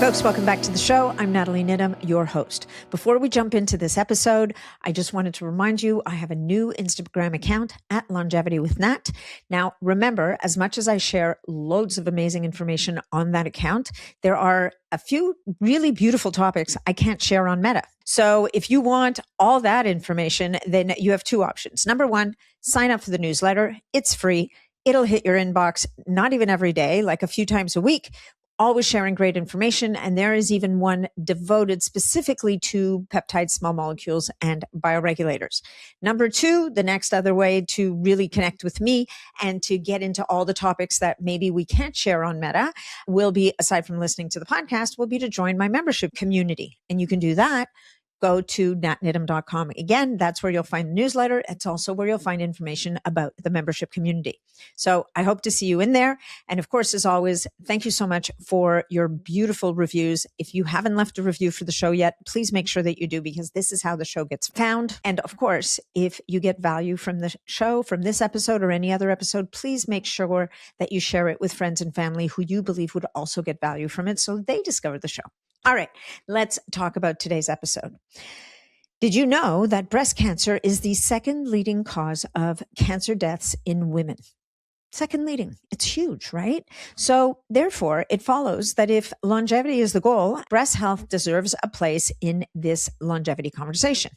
Folks, welcome back to the show. I'm Natalie Nidham, your host. Before we jump into this episode, I just wanted to remind you I have a new Instagram account at Longevity with Nat. Now, remember, as much as I share loads of amazing information on that account, there are a few really beautiful topics I can't share on Meta. So if you want all that information, then you have two options. Number one, sign up for the newsletter. It's free. It'll hit your inbox, not even every day, like a few times a week. Always sharing great information. And there is even one devoted specifically to peptides, small molecules, and bioregulators. Number two, the next other way to really connect with me and to get into all the topics that maybe we can't share on Meta will be, aside from listening to the podcast, will be to join my membership community. And you can do that. Go to natnidham.com. Again, that's where you'll find the newsletter. It's also where you'll find information about the membership community. So I hope to see you in there. And of course, as always, thank you so much for your beautiful reviews. If you haven't left a review for the show yet, please make sure that you do, because this is how the show gets found. And of course, if you get value from the show, from this episode or any other episode, please make sure that you share it with friends and family who you believe would also get value from it so they discover the show. All right, let's talk about today's episode. Did you know that breast cancer is the second leading cause of cancer deaths in women? Second leading. It's huge, right? So therefore, it follows that if longevity is the goal, breast health deserves a place in this longevity conversation.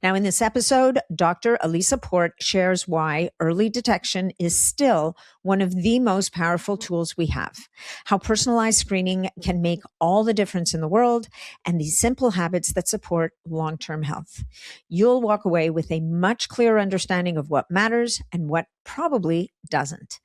Now, in this episode, Dr. Elisa Port shares why early detection is still one of the most powerful tools we have, how personalized screening can make all the difference in the world, and the simple habits that support long-term health. You'll walk away with a much clearer understanding of what matters and what probably doesn't.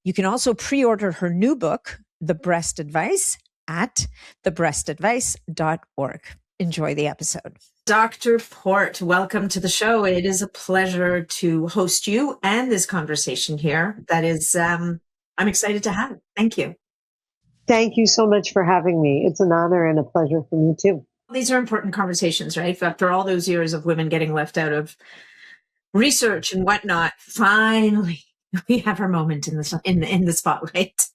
You can also pre-order her new book, The Breast Advice, at thebreastadvice.org. Enjoy the episode. Dr. Port, welcome to the show. It is a pleasure to host you and this conversation here. That is, I'm excited to have it. Thank you. Thank you so much for having me. It's an honor and a pleasure for me too. These are important conversations, right? After all those years of women getting left out of research and whatnot, finally we have our moment in the spotlight,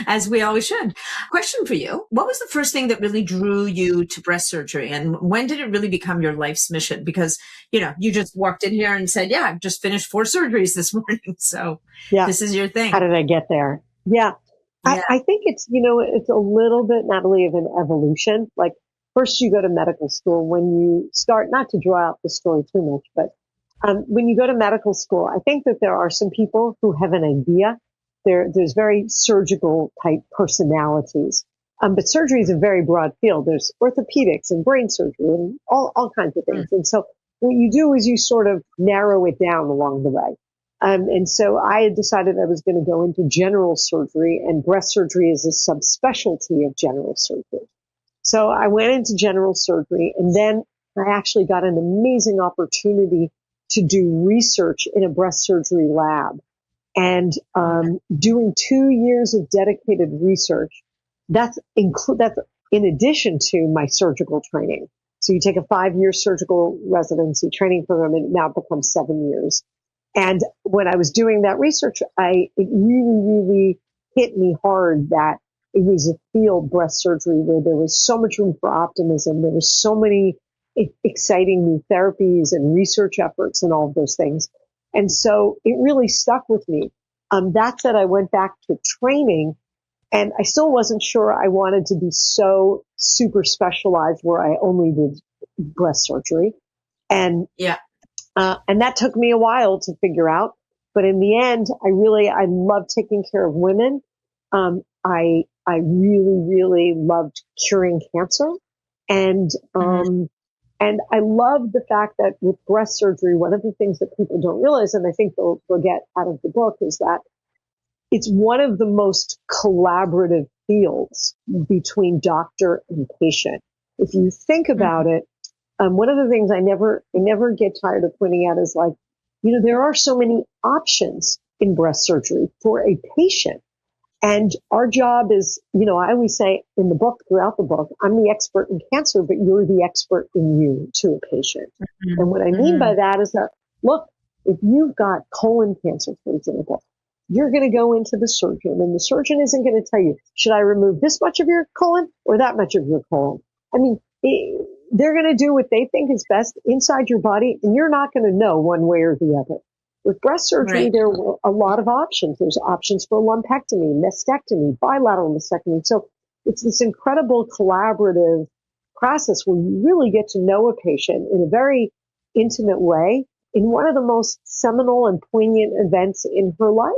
as we always should. Question for you. What was the first thing that really drew you to breast surgery? And when did it really become your life's mission? Because, you just walked in here and said, I've just finished 4 surgeries this morning. So This is your thing. How did I get there? Yeah. I think it's, it's a little bit, Natalie, of an evolution. Like first you go to medical school when you start, not to draw out the story too much, but when you go to medical school, I think that there are some people who have an idea. There's very surgical type personalities. But surgery is a very broad field. There's orthopedics and brain surgery and all kinds of things. And so what you do is you sort of narrow it down along the way. And so I had decided I was going to go into general surgery, and breast surgery is a subspecialty of general surgery. So I went into general surgery, and then I actually got an amazing opportunity to do research in a breast surgery lab, and doing 2 years of dedicated research. That's in addition to my surgical training. So you take a 5-year surgical residency training program, and it now becomes 7 years. And when I was doing that research, it really, really hit me hard that it was a field, breast surgery, where there was so much room for optimism. There was so many exciting new therapies and research efforts and all of those things. And so it really stuck with me. That said, I went back to training, and I still wasn't sure I wanted to be so super specialized where I only did breast surgery. And that took me a while to figure out. But in the end, I love taking care of women. I really, really loved curing cancer. And I love the fact that with breast surgery, one of the things that people don't realize, and I think they'll get out of the book, is that it's one of the most collaborative fields between doctor and patient. If you think about it, one of the things I never get tired of pointing out is there are so many options in breast surgery for a patient. And our job is, I always say in the book, throughout the book, I'm the expert in cancer, but you're the expert in you to a patient. And what I mean by that is that, look, if you've got colon cancer, for example, you're going to go into the surgeon, and the surgeon isn't going to tell you, should I remove this much of your colon or that much of your colon? I mean, they're going to do what they think is best inside your body, and you're not going to know one way or the other. With breast surgery, there were a lot of options. There's options for lumpectomy, mastectomy, bilateral mastectomy. So it's this incredible collaborative process where you really get to know a patient in a very intimate way in one of the most seminal and poignant events in her life.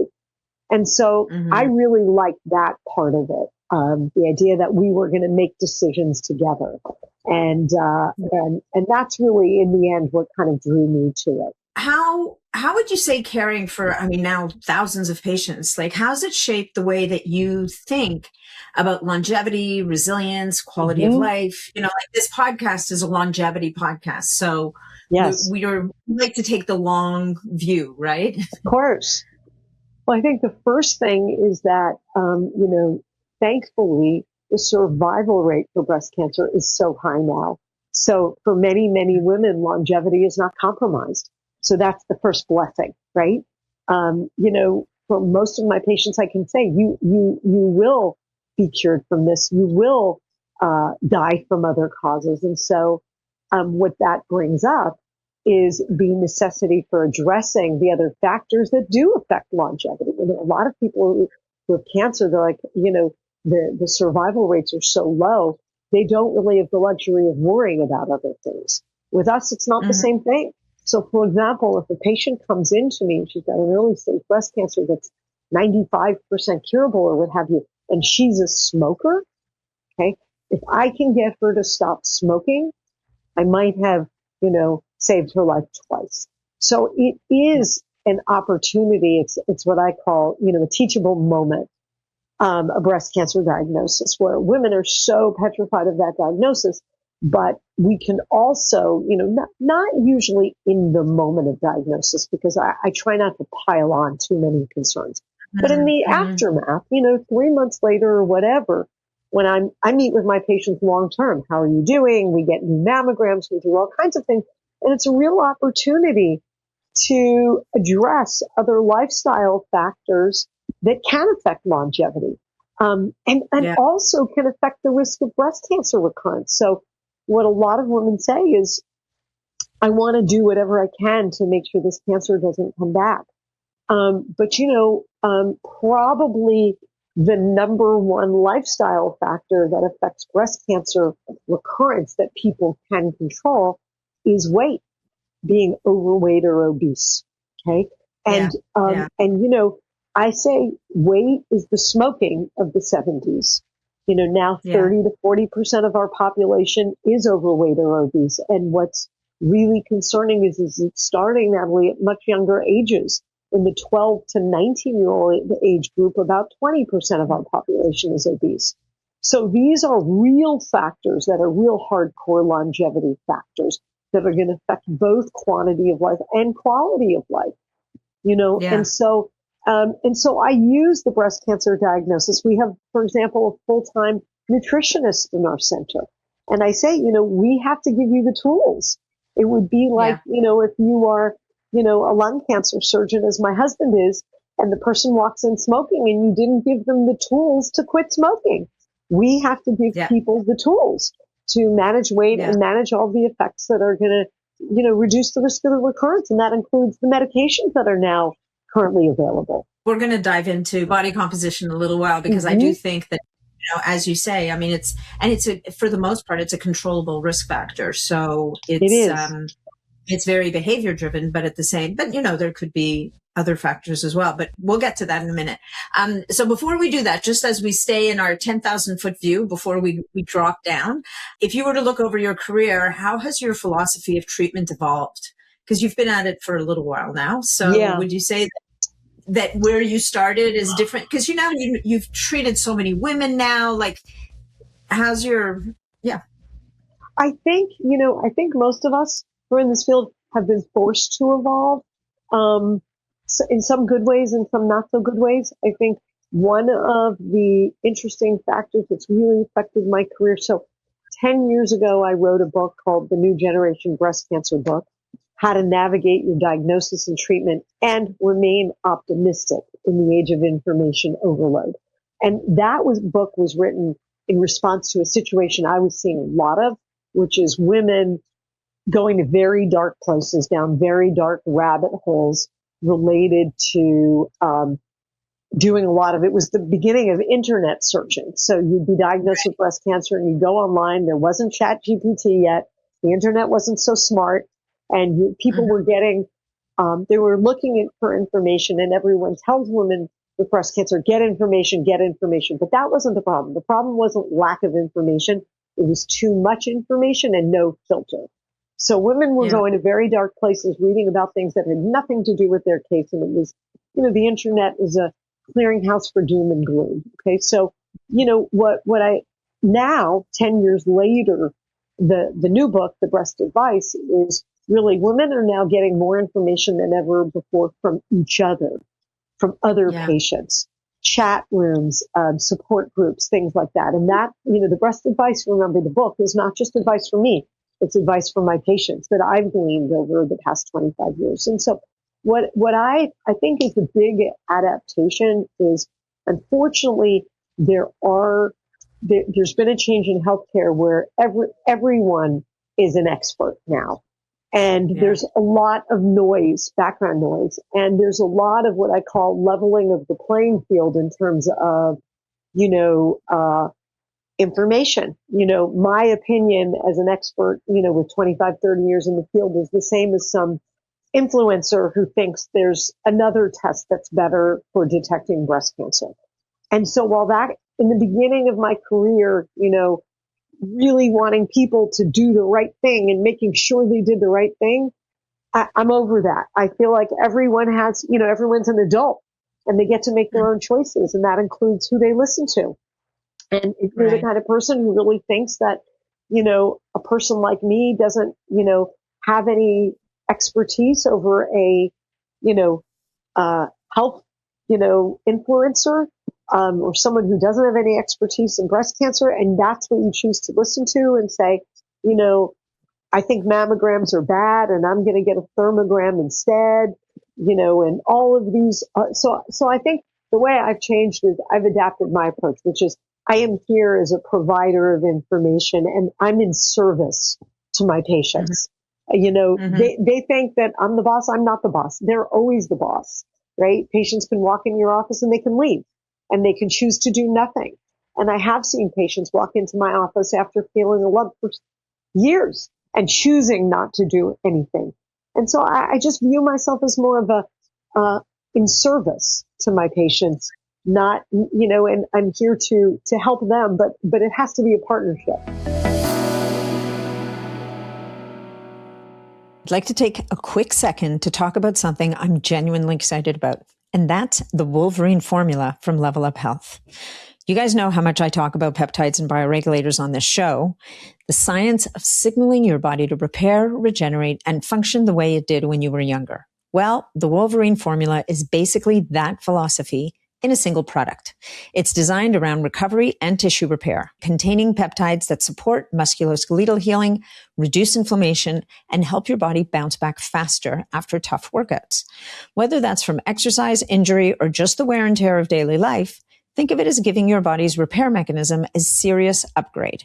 And so I really liked that part of it. The idea that we were going to make decisions together. And that's really in the end what kind of drew me to it. How would you say caring for, I mean, now thousands of patients, like how's it shaped the way that you think about longevity, resilience, quality of life? You know, like this podcast is a longevity podcast. So yes, we like to take the long view, right? Of course. Well, I think the first thing is that, thankfully, the survival rate for breast cancer is so high now. So for many, many women, longevity is not compromised. So that's the first blessing, right? For most of my patients, I can say, you will be cured from this. You will, die from other causes. And so, what that brings up is the necessity for addressing the other factors that do affect longevity. And a lot of people who have cancer, they're like, the survival rates are so low, they don't really have the luxury of worrying about other things. With us, it's not the same thing. So, for example, if a patient comes into me and she's got an early stage breast cancer that's 95% curable or what have you, and she's a smoker, okay, if I can get her to stop smoking, I might have, saved her life twice. So it is an opportunity. It's what I call, a teachable moment, a breast cancer diagnosis where women are so petrified of that diagnosis. But we can also, not usually in the moment of diagnosis, because I try not to pile on too many concerns. But in the aftermath, 3 months later or whatever, when I meet with my patients long term, how are you doing? We get new mammograms, we do all kinds of things. And it's a real opportunity to address other lifestyle factors that can affect longevity, and also can affect the risk of breast cancer recurrence. So what a lot of women say is, I want to do whatever I can to make sure this cancer doesn't come back. But probably the number one lifestyle factor that affects breast cancer recurrence that people can control is weight, being overweight or obese. Okay. And I say weight is the smoking of the 70s. Now 30 to 40% of our population is overweight or obese. And what's really concerning is it's starting, Natalie, at much younger ages. In the 12 to 19-year-old age group, about 20% of our population is obese. So these are real factors that are real hardcore longevity factors that are going to affect both quantity of life and quality of life. And so I use the breast cancer diagnosis. We have, for example, a full-time nutritionist in our center. And I say, we have to give you the tools. It would be like, if you are, a lung cancer surgeon, as my husband is, and the person walks in smoking and you didn't give them the tools to quit smoking. We have to give people the tools to manage weight and manage all the effects that are going to, reduce the risk of the recurrence. And that includes the medications that are now currently available. We're going to dive into body composition in a little while, because I do think that, as you say, I mean, for the most part, it's a controllable risk factor. So it's very behavior driven, but there could be other factors as well, but we'll get to that in a minute. So before we do that, just as we stay in our 10,000 foot view, before we drop down, if you were to look over your career, how has your philosophy of treatment evolved? Because you've been at it for a little while now. So would you say that where you started is different? Because you've treated so many women now. Like, how's your I think most of us who are in this field have been forced to evolve, so in some good ways and some not so good ways. I think one of the interesting factors that's really affected my career. So 10 years ago, I wrote a book called The New Generation Breast Cancer Book. how to navigate your diagnosis and treatment, and remain optimistic in the age of information overload. And that book was written in response to a situation I was seeing a lot of, which is women going to very dark places, down very dark rabbit holes related to doing a lot of it. Was the beginning of internet searching. So you'd be diagnosed with breast cancer and you go online. There wasn't ChatGPT yet. The internet wasn't so smart, and people were getting, they were looking for information, and everyone tells women with breast cancer, get information, get information. But that wasn't the problem. The problem wasn't lack of information. It was too much information and no filter. So women were going to very dark places, reading about things that had nothing to do with their case. And it was, the internet is a clearinghouse for doom and gloom. Okay. So, what I now, 10 years later, the new book, The Breast Advice, is really women are now getting more information than ever before from each other, from other patients, chat rooms, support groups, things like that. And that, The Breast Advice, remember the book, is not just advice for me. It's advice for my patients that I've gleaned over the past 25 years. And so what I think is the big adaptation is, unfortunately, there's been a change in healthcare where everyone is an expert now. And there's a lot of noise, background noise, and there's a lot of what I call leveling of the playing field in terms of, information. My opinion as an expert, with 25, 30 years in the field is the same as some influencer who thinks there's another test that's better for detecting breast cancer. And so while that in the beginning of my career, really wanting people to do the right thing and making sure they did the right thing, I'm over that. I feel like everyone has, everyone's an adult and they get to make their own choices, and that includes who they listen to. And if you're the kind of person who really thinks that, a person like me doesn't, have any expertise over a, health, influencer, or someone who doesn't have any expertise in breast cancer, and that's what you choose to listen to and say, I think mammograms are bad and I'm going to get a thermogram instead, and all of these. So I think the way I've changed is I've adapted my approach, which is I am here as a provider of information and I'm in service to my patients. They think that I'm the boss. I'm not the boss. They're always the boss, right? Patients can walk in your office and they can leave and they can choose to do nothing. And I have seen patients walk into my office after feeling a lump for years and choosing not to do anything. And so I just view myself as more of in service to my patients, not, and I'm here to help them, but it has to be a partnership. I'd like to take a quick second to talk about something I'm genuinely excited about, and that's the Wolverine formula from Level Up Health. You guys know how much I talk about peptides and bioregulators on this show, the science of signaling your body to repair, regenerate, and function the way it did when you were younger. Well, the Wolverine formula is basically that philosophy in a single product. It's designed around recovery and tissue repair, containing peptides that support musculoskeletal healing, reduce inflammation, and help your body bounce back faster after tough workouts. Whether that's from exercise, injury, or just the wear and tear of daily life, think of it as giving your body's repair mechanism a serious upgrade.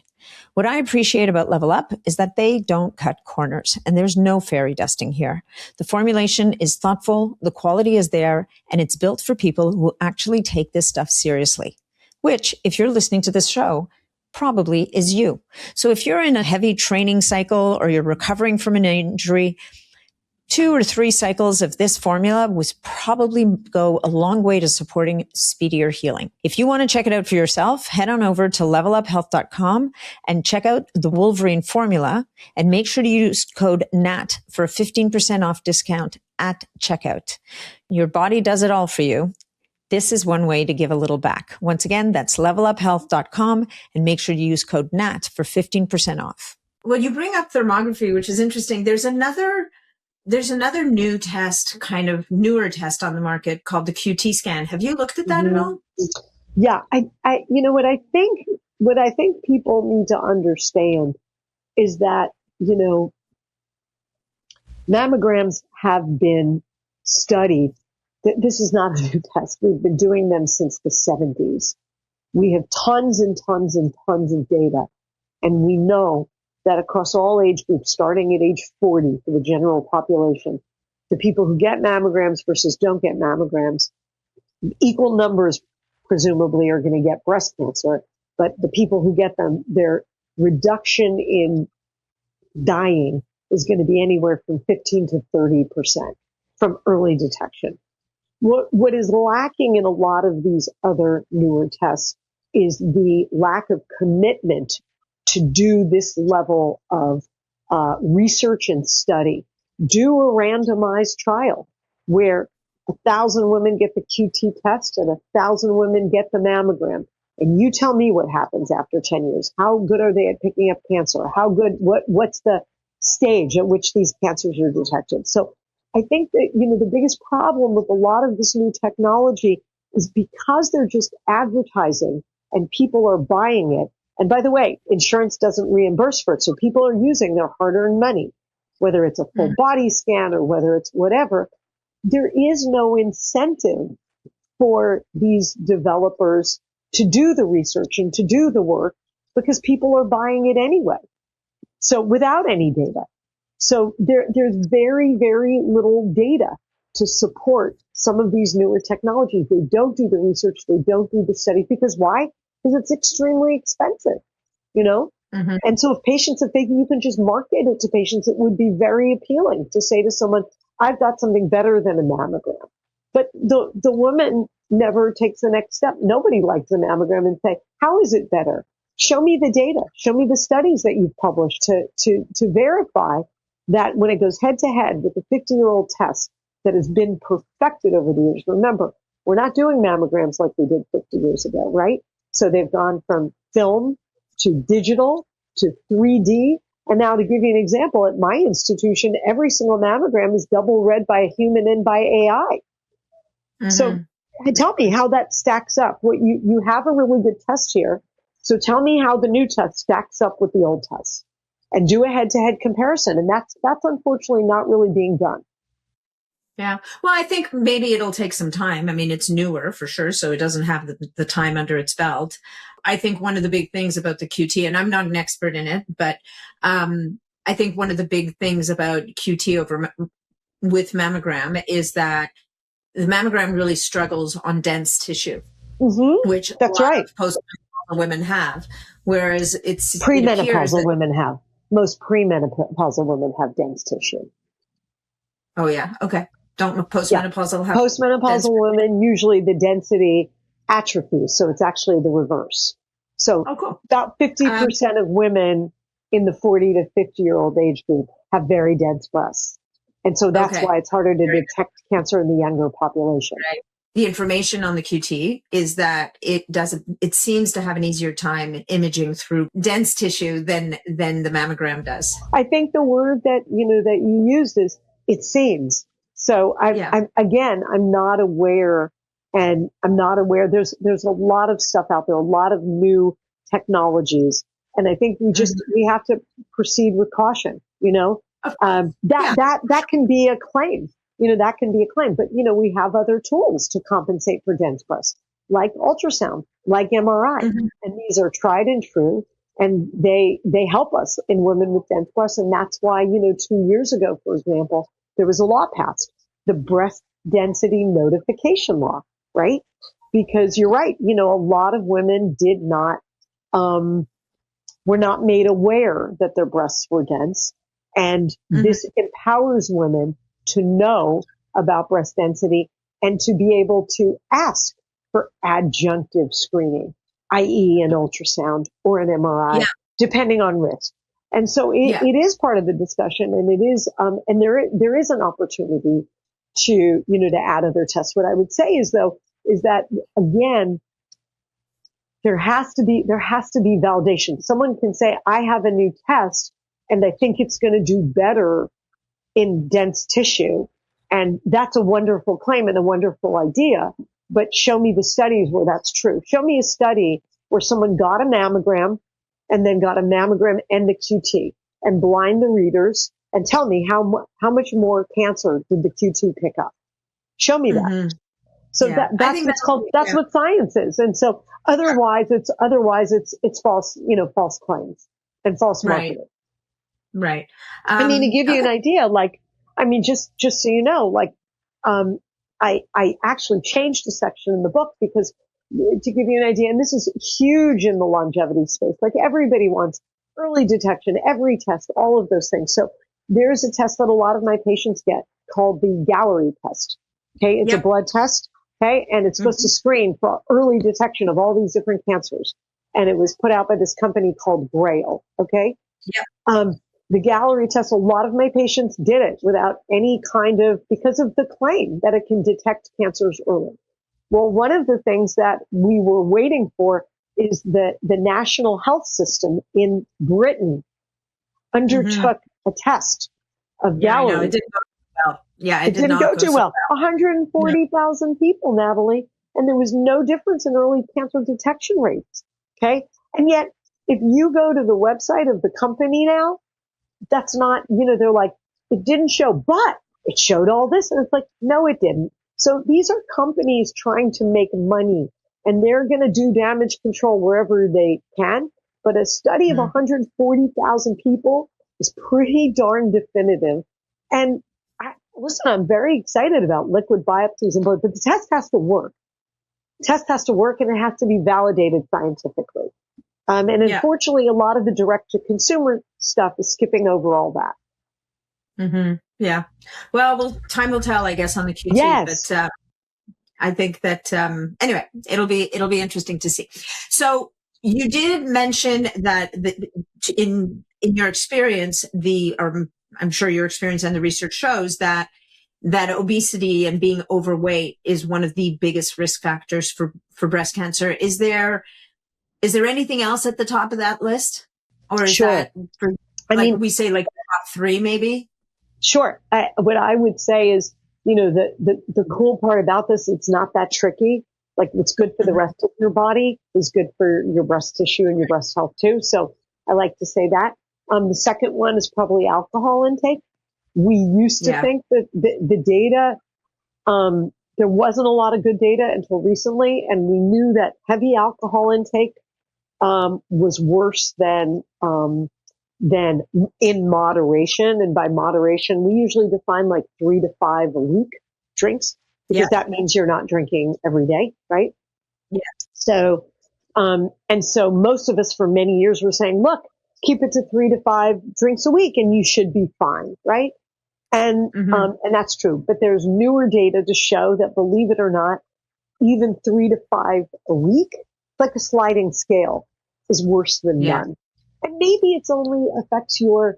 What I appreciate about Level Up is that they don't cut corners, and there's no fairy dusting here. The formulation is thoughtful, the quality is there, and it's built for people who actually take this stuff seriously, which, if you're listening to this show, probably is you. So if you're in a heavy training cycle or you're recovering from an injury, 2 or 3 cycles of this formula was probably go a long way to supporting speedier healing. If you want to check it out for yourself, head on over to leveluphealth.com and check out the Wolverine formula, and make sure to use code NAT for a 15% off discount at checkout. Your body does it all for you. This is one way to give a little back. Once again, that's leveluphealth.com, and make sure to use code NAT for 15% off. Well, you bring up thermography, which is interesting. There's another new test, kind of newer test on the market called the QT scan. Have you looked at that at all? Yeah. What I think people need to understand is that, Mammograms have been studied. This is not a new test. We've been doing them since the 70s. We have tons and tons and tons of data. And we know that across all age groups, starting at age 40 for the general population, the people who get mammograms versus don't get mammograms, equal numbers presumably are going to get breast cancer. But the people who get them, their reduction in dying is going to be anywhere from 15 to 30% from early detection. What is lacking in a lot of these other newer tests is the lack of commitment to do this level of research and study. Do a randomized trial where 1,000 women get the QT test and 1,000 women get the mammogram. And you tell me what happens after 10 years. How good are they at picking up cancer? How good, what's the stage at which these cancers are detected? So I think that, the biggest problem with a lot of this new technology is because they're just advertising and people are buying it. And by the way, insurance doesn't reimburse for it. So people are using their hard-earned money, whether it's a full body scan or whether it's whatever. There is no incentive for these developers to do the research and to do the work because people are buying it anyway. So without any data. So there's very, very little data to support some of these newer technologies. They don't do the research. They don't do the study because why? Because it's extremely expensive, Mm-hmm. And so you can just market it to patients, it would be very appealing to say to someone, I've got something better than a mammogram. But the woman never takes the next step. Nobody likes a mammogram and say, how is it better? Show me the data. Show me the studies that you've published to verify that when it goes head to head with a 50-year-old test that has been perfected over the years. Remember, we're not doing mammograms like we did 50 years ago, right? So they've gone from film to digital to 3D. And now to give you an example, at my institution, every single mammogram is double read by a human and by AI. Mm-hmm. So tell me how that stacks up. What you have a really good test here. So tell me how the new test stacks up with the old test and do a head-to-head comparison. And that's unfortunately not really being done. Yeah. Well, I think maybe it'll take some time. I mean, it's newer for sure, so it doesn't have the time under its belt. I think one of the big things about the QT, and I'm not an expert in it, but I think one of the big things about QT with mammogram is that the mammogram really struggles on dense tissue, mm-hmm. which that's right. Postmenopausal women have, whereas premenopausal women have. Most premenopausal women have dense tissue. Oh yeah. Okay. Don't postmenopausal have postmenopausal women, usually the density atrophies. So it's actually the reverse. So cool. About 50% of women in the 40 to 50-year-old age group have very dense breasts. And so that's why it's harder to detect cancer in the younger population. Right. The information on the QT is that it seems to have an easier time imaging through dense tissue than the mammogram does. I think the word that you used is it seems. So I'm not aware, and I'm not aware. There's a lot of stuff out there, a lot of new technologies, and I think we have to proceed with caution. That can be a claim. That can be a claim, but we have other tools to compensate for dense breasts, like ultrasound, like MRI, and these are tried and true. And they help us in women with dense breasts. And that's why, 2 years ago, for example, there was a law passed, the breast density notification law, right? Because you're right. A lot of women were not made aware that their breasts were dense. And this empowers women to know about breast density and to be able to ask for adjunctive screening, i.e. an ultrasound or an MRI, depending on risk. And so it is part of the discussion, and it is, and there is an opportunity to add other tests. What I would say is that again, there has to be validation. Someone can say, I have a new test and I think it's going to do better in dense tissue. And that's a wonderful claim and a wonderful idea. But show me the studies where that's true. Show me a study where someone got a mammogram and then got a mammogram and the QT and blind the readers and tell me how much more cancer did the Q2 pick up. Show me that. Mm-hmm. So Yeah. that's what's called, that's what science is. And so otherwise it's false, false claims and false marketing. Right. I mean, to give you an idea, just so you know, I actually changed a section in the book because to give you an idea, and this is huge in the longevity space, like everybody wants early detection, every test, all of those things. So there's a test that a lot of my patients get called the Galleri test. Okay. It's a blood test. Okay. And it's supposed to screen for early detection of all these different cancers. And it was put out by this company called Grail. Okay. The Galleri test, a lot of my patients did it without any because of the claim that it can detect cancers early. Well, one of the things that we were waiting for is the national health system in Britain undertook a test of Galleri. It didn't go well. Yeah, it didn't go too well. 140,000 people, Natalie, and there was no difference in early cancer detection rates. Okay. And yet, if you go to the website of the company now, that's not, they're like, it didn't show, but it showed all this. And it's like, no, it didn't. So these are companies trying to make money, and they're going to do damage control wherever they can. But a study of 140,000 people is pretty darn definitive. And I'm very excited about liquid biopsies and blood, but the test has to work. The test has to work, and it has to be validated scientifically. And unfortunately, a lot of the direct-to-consumer stuff is skipping over all that. Mm-hmm. Yeah. Well, time will tell, I guess, on the Q2. Yes. But I think that anyway, it'll be interesting to see. So you did mention that in your experience, I'm sure your experience and the research shows that obesity and being overweight is one of the biggest risk factors for breast cancer. Is there anything else at the top of that list? Or is that, we say the top three maybe? Sure. What I would say is, the cool part about this, it's not that tricky. Like what's good for the rest of your body is good for your breast tissue and your breast health too. So I like to say that. The second one is probably alcohol intake. We used to think that the data, there wasn't a lot of good data until recently. And we knew that heavy alcohol intake was worse than in moderation. And by moderation, we usually define like 3 to 5 a week drinks, because that means you're not drinking every day, right? Yeah. So, and so most of us for many years were saying, look, keep it to 3 to 5 drinks a week and you should be fine, right? And that's true. But there's newer data to show that, believe it or not, even 3 to 5 a week, like a sliding scale, is worse than none. And maybe it's only affects your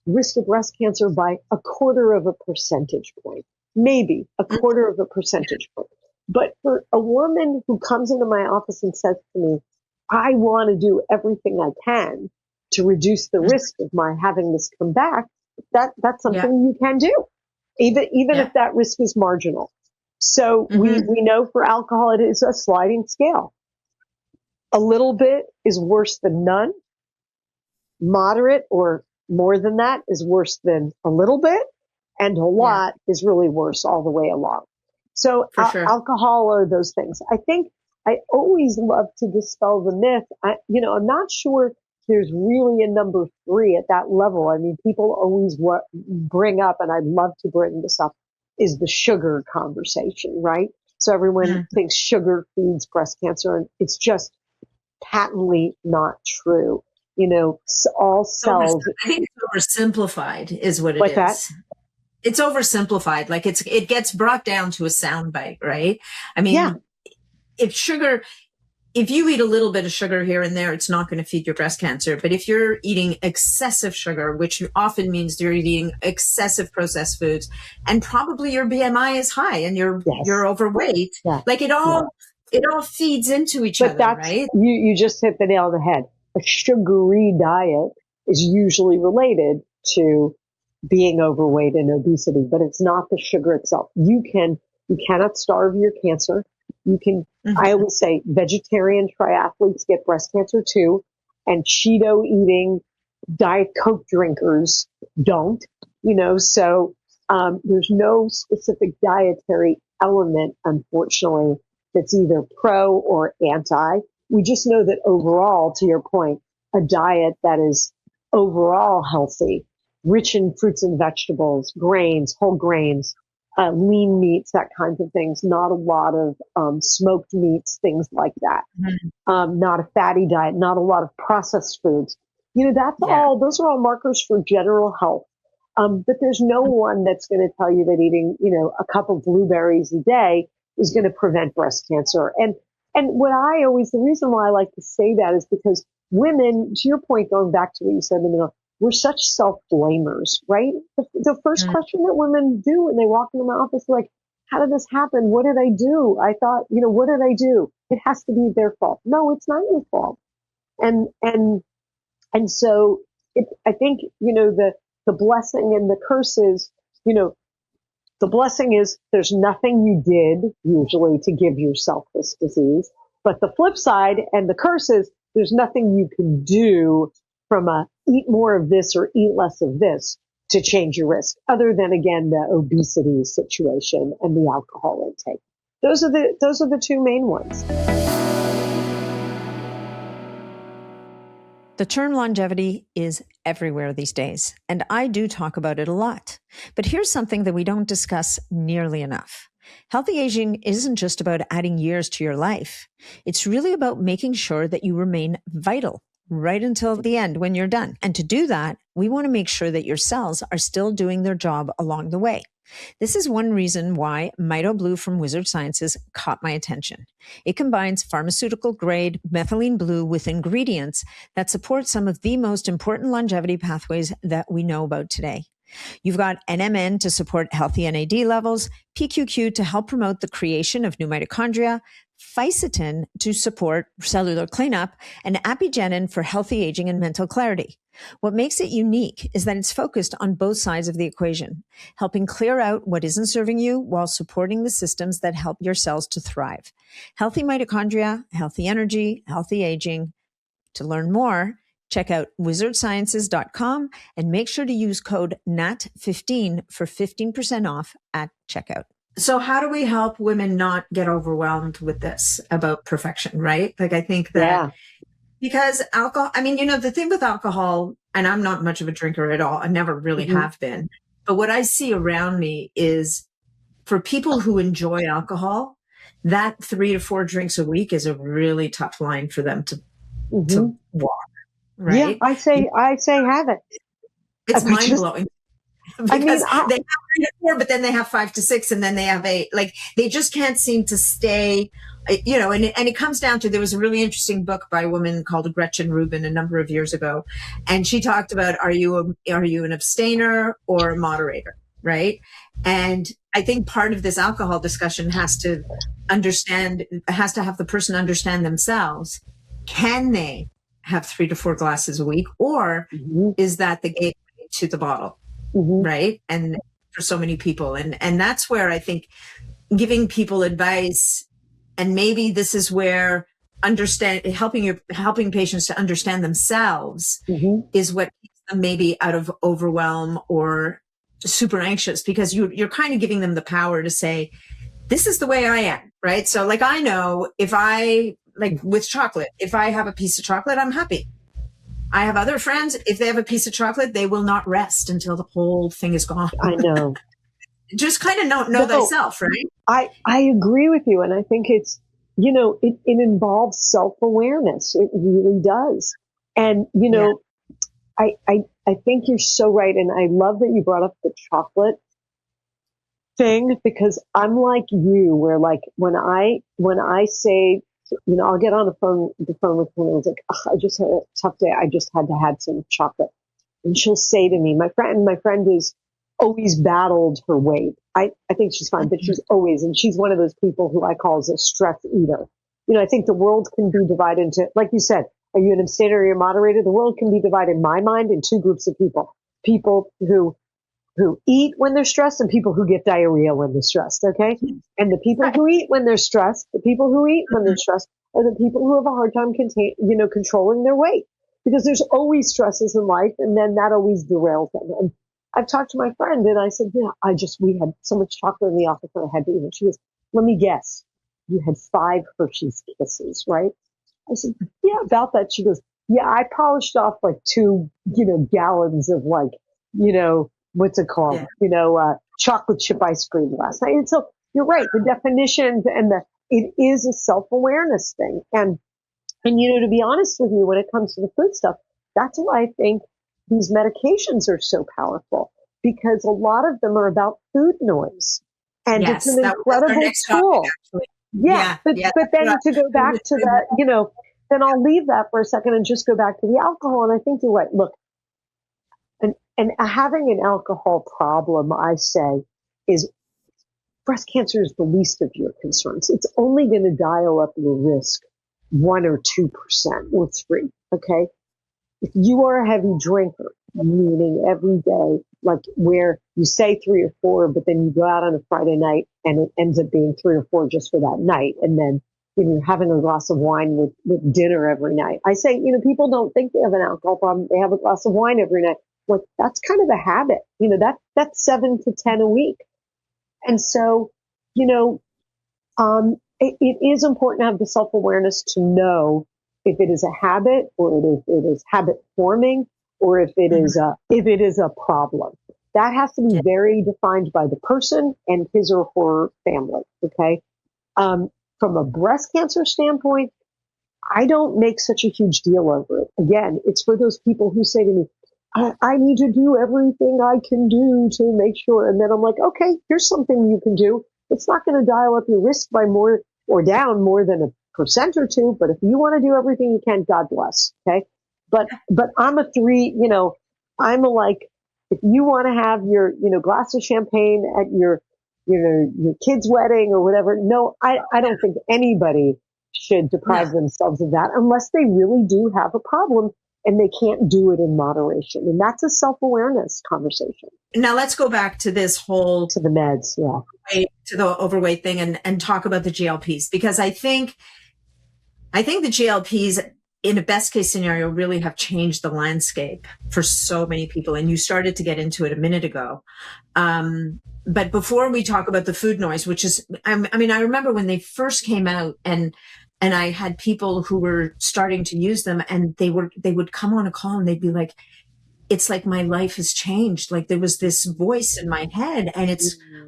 risk of breast cancer by 0.25 percentage point, maybe 0.25 percentage point. But for a woman who comes into my office and says to me, I want to do everything I can to reduce the risk of my having this come back, that's something you can do, even if that risk is marginal. So we know for alcohol, it is a sliding scale. A little bit is worse than none. Moderate or more than that is worse than a little bit, and a lot is really worse all the way along. So alcohol are those things. I think I always love to dispel the myth. I'm not sure there's really a number 3 at that level. I mean, people always bring up, and I'd love to bring this up, is the sugar conversation, right? So everyone thinks sugar feeds breast cancer, and it's just patently not true. All cells. I think it's oversimplified is what it is. That? It's oversimplified. Like it gets brought down to a soundbite, right? I mean, if you eat a little bit of sugar here and there, it's not going to feed your breast cancer. But if you're eating excessive sugar, which often means you're eating excessive processed foods, and probably your BMI is high and you're overweight, like it all feeds into each other, right? You just hit the nail on the head. A sugary diet is usually related to being overweight and obesity, but it's not the sugar itself. You cannot starve your cancer. You can, I always say vegetarian triathletes get breast cancer too, and Cheeto eating Diet Coke drinkers don't. So there's no specific dietary element, unfortunately, that's either pro or anti. We just know that overall, to your point, a diet that is overall healthy, rich in fruits and vegetables, grains, whole grains, lean meats, that kinds of things, not a lot of smoked meats, things like that. Not a fatty diet, not a lot of processed foods. Those are all markers for general health. But there's no one that's going to tell you that eating, a cup of blueberries a day is going to prevent breast cancer. And the reason why I like to say that is because women, to your point, going back to what you said in the middle, we're such self-blamers, right? The first question that women do when they walk into my office is like, how did this happen? What did I do? I thought, what did I do? It has to be their fault. No, it's not your fault. And so I think, the blessing and the curse is, the blessing is there's nothing you did usually to give yourself this disease. But the flip side and the curse is there's nothing you can do from a eat more of this or eat less of this to change your risk, other than, again, the obesity situation and the alcohol intake. Those are the two main ones. The term longevity is everywhere these days, and I do talk about it a lot. But here's something that we don't discuss nearly enough. Healthy aging isn't just about adding years to your life. It's really about making sure that you remain vital right until the end when you're done. And to do that, we want to make sure that your cells are still doing their job along the way. This is one reason why Mito Blue from Wizard Sciences caught my attention. It combines pharmaceutical-grade methylene blue with ingredients that support some of the most important longevity pathways that we know about today. You've got NMN to support healthy NAD levels, PQQ to help promote the creation of new mitochondria, fisetin to support cellular cleanup, and apigenin for healthy aging and mental clarity. What makes it unique is that it's focused on both sides of the equation, helping clear out what isn't serving you while supporting the systems that help your cells to thrive. Healthy mitochondria, healthy energy, healthy aging. To learn more, check out wizardsciences.com and make sure to use code NAT15 for 15% off at checkout. So how do we help women not get overwhelmed with this about perfection, right? Like, I think that because alcohol, the thing with alcohol, and I'm not much of a drinker at all. I never really have been. But what I see around me is for people who enjoy alcohol, that 3 to 4 drinks a week is a really tough line for them to walk. Right? Yeah, I say have it. It's mind blowing. Because they have 3 to 4, but then they have 5 to 6, and then they have 8. Like, they just can't seem to stay, and it comes down to, there was a really interesting book by a woman called Gretchen Rubin a number of years ago. And she talked about, are you an abstainer or a moderator? Right. And I think part of this alcohol discussion has to have the person understand themselves. Can they have 3 to 4 glasses a week, or is that the gateway to the bottle? Right. And for so many people. And that's where I think giving people advice, and maybe this is where helping patients to understand themselves is what keeps them maybe out of overwhelm or super anxious, because you're kind of giving them the power to say, this is the way I am. Right. So, like, I know with chocolate, if I have a piece of chocolate, I'm happy. I have other friends, if they have a piece of chocolate, they will not rest until the whole thing is gone. I know. Just kind of know thyself, right? I agree with you. And I think it's, it involves self-awareness. It really does. And, I think you're so right. And I love that you brought up the chocolate thing, because I'm like you, where, like, when I say, I'll get on the phone with her, and I was like, I just had a tough day. I just had to have some chocolate. And she'll say to me, my friend is always battled her weight. I think she's fine, but she's one of those people who I call as a stress eater. I think the world can be divided into, like you said, are you an abstainer or a moderator? The world can be divided, in my mind, in 2 groups of people. People who eat when they're stressed, and people who get diarrhea when they're stressed. Okay. And the people who eat when they're stressed, are the people who have a hard time controlling their weight, because there's always stresses in life, and then that always derails them. I've talked to my friend and I said, we had so much chocolate in the office that I had to eat it. She goes, let me guess. You had 5 Hershey's Kisses, right? I said, yeah, about that. She goes, yeah, I polished off like 2, gallons of like, what's it called? Yeah. Chocolate chip ice cream last night. And so you're right. The definitions and it is a self-awareness thing. And, to be honest with you, when it comes to the food stuff, that's why I think these medications are so powerful, because a lot of them are about food noise. And yes, it's an incredible tool. Yeah. But then to go back to that, then I'll leave that for a second and just go back to the alcohol. And I think you're right. Look, and having an alcohol problem, I say, is breast cancer is the least of your concerns. It's only going to dial up your risk 1 or 2% or 3%. Okay. If you are a heavy drinker, meaning every day, like where you say 3 or 4, but then you go out on a Friday night and it ends up being 3 or 4 just for that night. And then you're having a glass of wine with dinner every night. I say, people don't think they have an alcohol problem. They have a glass of wine every night. Like that's kind of a habit, that's 7 to 10 a week. And so, it is important to have the self-awareness to know if it is a habit or if it is habit forming or if it is a problem. That has to be very defined by the person and his or her family. Okay. From a breast cancer standpoint, I don't make such a huge deal over it. Again, it's for those people who say to me, I need to do everything I can do to make sure. And then I'm like, okay, here's something you can do. It's not going to dial up your risk by more or down more than 1% or 2. But if you want to do everything you can, God bless. Okay. But I'm a 3, I'm a like, if you want to have your, glass of champagne at your kid's wedding or whatever. No, I don't think anybody should deprive themselves of that unless they really do have a problem and they can't do it in moderation. And that's a self-awareness conversation. Now let's go back to this whole to the meds, to the overweight thing and talk about the GLPs, because I think the GLPs in a best case scenario really have changed the landscape for so many people. And you started to get into it a minute ago. But before we talk about the food noise, which is, I remember when they first came out and I had people who were starting to use them and they would come on a call and they'd be like, it's like my life has changed. Like there was this voice in my head and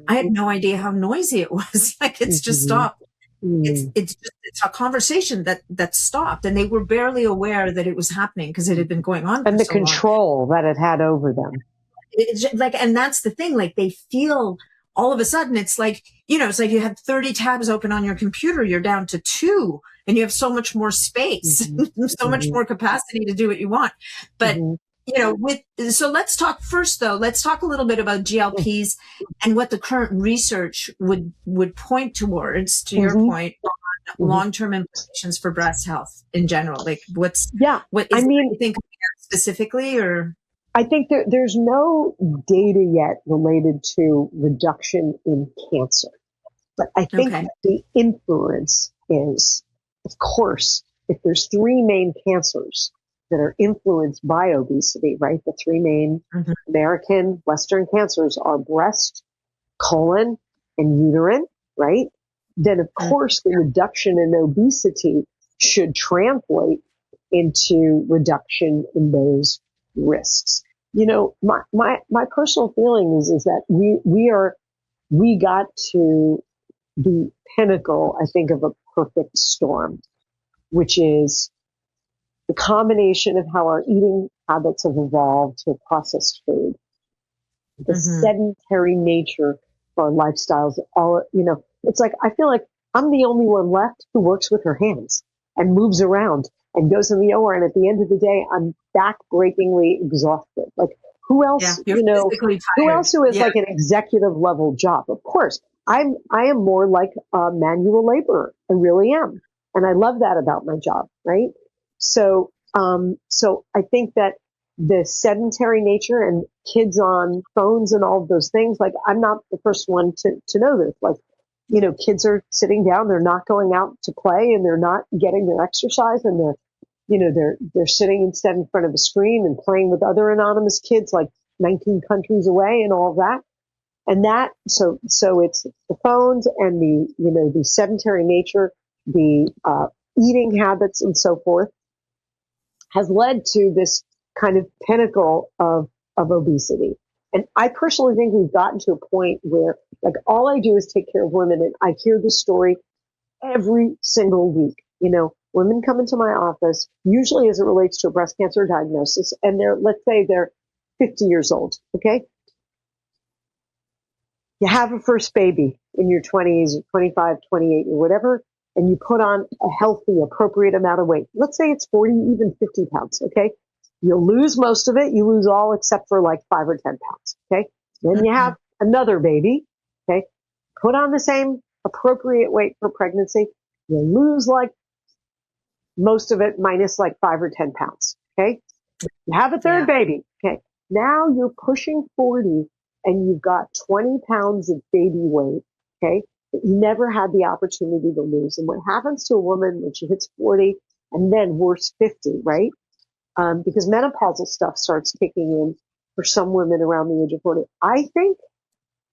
I had no idea how noisy it was. Like it's just stopped. It's a conversation that stopped and they were barely aware that it was happening because it had been going on. And the control that it had over them. And that's the thing, like they feel all of a sudden it's like, it's like you had 30 tabs open on your computer, you're down to 2 and you have so much more space, so much more capacity to do what you want. But, so let's talk first though, let's talk a little bit about GLPs and what the current research would point towards, to your point, on long-term implications for breast health in general. Like what is anything specifically or? I think there's no data yet related to reduction in cancer, but I think the influence is, of course, if there's 3 main cancers that are influenced by obesity, right? The 3 main American Western cancers are breast, colon, and uterine, right? Then of course the reduction in obesity should translate into reduction in those risks. My personal feeling is that we got to the pinnacle, I think, of a perfect storm, which is the combination of how our eating habits have evolved to processed food, the sedentary nature of our lifestyles, it's like, I feel like I'm the only one left who works with her hands and moves around and goes in the OR. And at the end of the day, I'm backbreakingly exhausted. Like who else, who else who has like an executive level job? Of course, I am more like a manual laborer. I really am. And I love that about my job. Right. So I think that the sedentary nature and kids on phones and all of those things, like I'm not the first one to know this. Like, kids are sitting down, they're not going out to play and they're not getting their exercise and they're sitting instead in front of a screen and playing with other anonymous kids. Like 19 countries away and all that. And so it's the phones and the sedentary nature, the eating habits and so forth has led to this kind of pinnacle of obesity. And I personally think we've gotten to a point where, like, all I do is take care of women, and I hear the story every single week. Women come into my office, usually as it relates to a breast cancer diagnosis, and let's say they're 50 years old. Okay. You have a first baby in your 20s, or 25, 28, or whatever, and you put on a healthy, appropriate amount of weight. Let's say it's 40, even 50 pounds. Okay. You'll lose most of it. You lose all except for like 5 or 10 pounds. Okay. Then you have another baby. Okay. Put on the same appropriate weight for pregnancy. You'll lose like most of it minus like 5 or 10 pounds. Okay. You have a third baby. Okay. Now you're pushing 40 and you've got 20 pounds of baby weight. Okay. That you never had the opportunity to lose. And what happens to a woman when she hits 40 and then worse 50, right? Because menopausal stuff starts kicking in for some women around the age of 40. I think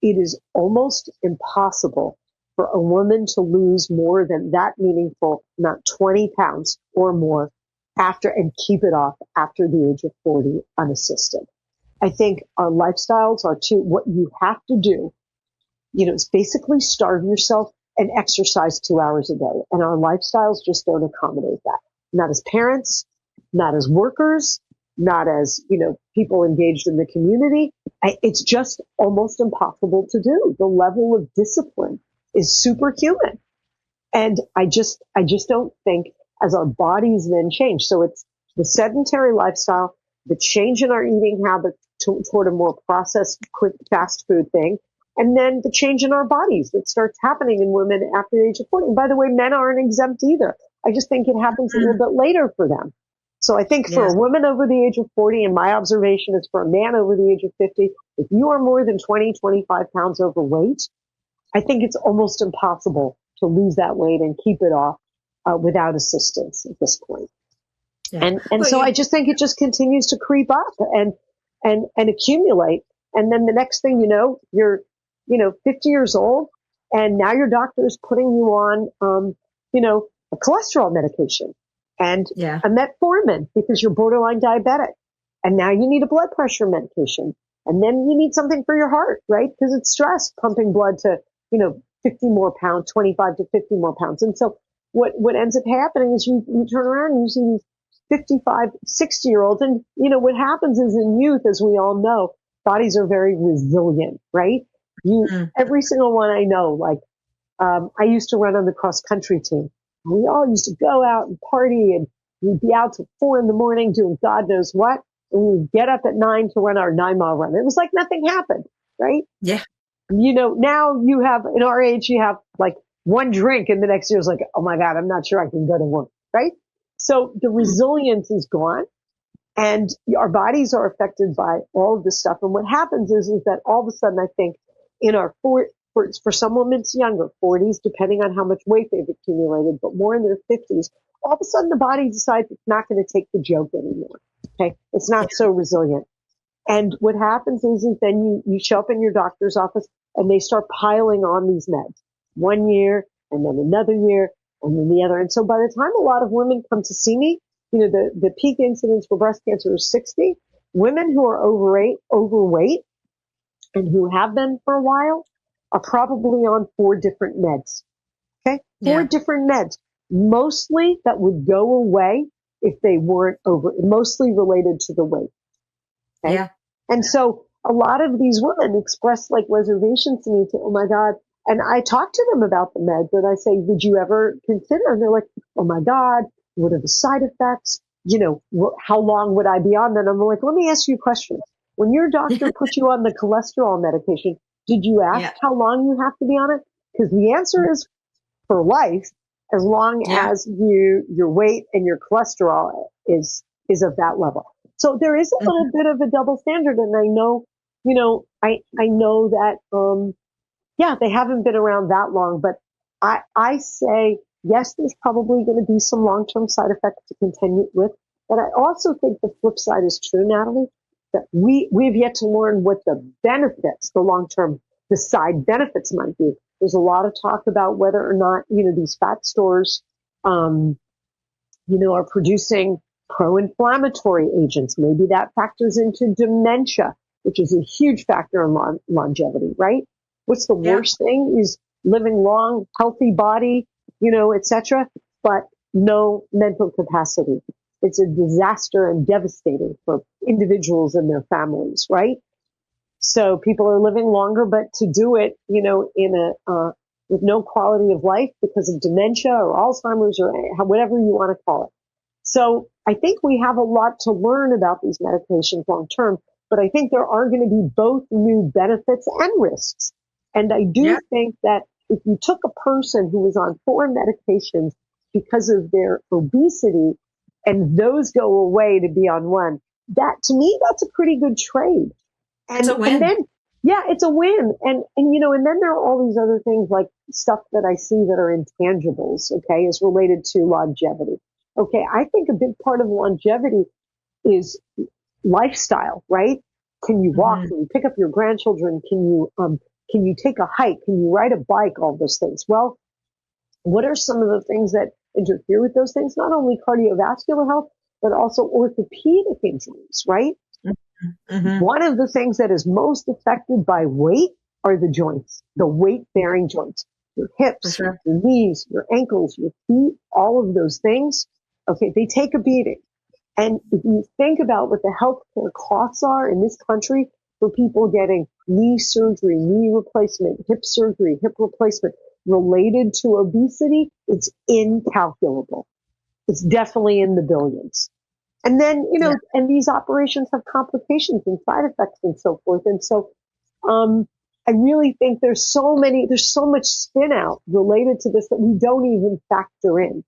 it is almost impossible for a woman to lose more than that meaningful, not 20 pounds or more and keep it off after the age of 40 unassisted. I think our lifestyles are what you have to do, is basically starve yourself and exercise 2 hours a day. And our lifestyles just don't accommodate that. Not as parents, not as workers, not as, people engaged in the community. It's just almost impossible to do. The level of discipline is superhuman. And I just don't think as our bodies then change. So it's the sedentary lifestyle, the change in our eating habits toward a more processed, quick, fast food thing, and then the change in our bodies that starts happening in women after the age of 40. And by the way, men aren't exempt either. I just think it happens a little bit later for them. So I think for a woman over the age of 40, and my observation is for a man over the age of 50, if you are more than 20, 25 pounds overweight, I think it's almost impossible to lose that weight and keep it off without assistance at this point. Yeah. And so I just think it just continues to creep up and accumulate. And then the next thing you know, you're, 50 years old, and now your doctor is putting you on, a cholesterol medication and a metformin because you're borderline diabetic. And now you need a blood pressure medication. And then you need something for your heart, right? Because it's stress pumping blood to, 50 more pounds, 25 to 50 more pounds. And so what ends up happening is you turn around and you see these 55, 60-year-olds. And, what happens is in youth, as we all know, bodies are very resilient, right? Every single one I know, like, I used to run on the cross country team. We all used to go out and party, and we'd be out till 4 a.m. doing God knows what. And we'd get up at 9 to run our 9-mile run. It was like nothing happened, right? Yeah. Now you have, in our age, you have like one drink and the next year is like, oh my God, I'm not sure I can go to work, right? So the resilience is gone and our bodies are affected by all of this stuff. And what happens is that all of a sudden, I think in our for some women it's younger, 40s, depending on how much weight they've accumulated, but more in their 50s, all of a sudden the body decides it's not going to take the joke anymore. Okay. It's not so resilient. And what happens is then you show up in your doctor's office and they start piling on these meds 1 year and then another year and then the other. And so by the time a lot of women come to see me, the peak incidence for breast cancer is 60. Women who are overweight and who have been for a while are probably on 4 different meds. Okay. 4 different meds, mostly that would go away if they weren't mostly related to the weight. Okay? Yeah. And so a lot of these women express like reservations to me to, oh my God. And I talk to them about the meds and I say, would you ever consider? And they're like, oh my God, what are the side effects? How long would I be on them? And I'm like, let me ask you a question. When your doctor put you on the cholesterol medication, did you ask how long you have to be on it? Because the answer is for life, as long as your weight and your cholesterol is of that level. So there is a little bit of a double standard. And I know, I know that, they haven't been around that long, but I say, yes, there's probably going to be some long-term side effects to continue with. But I also think the flip side is true, Natalie. that we've yet to learn what the benefits, the long-term, the side benefits might be. There's a lot of talk about whether or not, these fat stores, are producing pro-inflammatory agents. Maybe that factors into dementia, which is a huge factor in longevity, right? What's the worst thing is living long, healthy body, etc., but no mental capacity. It's a disaster and devastating for individuals and their families, right? So people are living longer, but to do it, with no quality of life because of dementia or Alzheimer's or whatever you want to call it. So I think we have a lot to learn about these medications long term, but I think there are going to be both new benefits and risks. And I do think that if you took a person who was on 4 medications because of their obesity and those go away to be on one, that to me, that's a pretty good trade. It's a win. And then, it's a win. And then there are all these other things like stuff that I see that are intangibles, okay, is related to longevity. Okay, I think a big part of longevity is lifestyle, right? Can you walk? Can you pick up your grandchildren? Can you take a hike? Can you ride a bike? All those things. Well, what are some of the things that interfere with those things? Not only cardiovascular health, but also orthopedic injuries, right? Mm-hmm. One of the things that is most affected by weight are the joints, the weight-bearing joints, your hips, your knees, your ankles, your feet, all of those things. Okay, they take a beating. And if you think about what the healthcare costs are in this country for people getting knee surgery, knee replacement, hip surgery, hip replacement related to obesity, it's incalculable. It's definitely in the billions. And then, and these operations have complications and side effects and so forth. And so, I really think there's so much spin out related to this that we don't even factor in,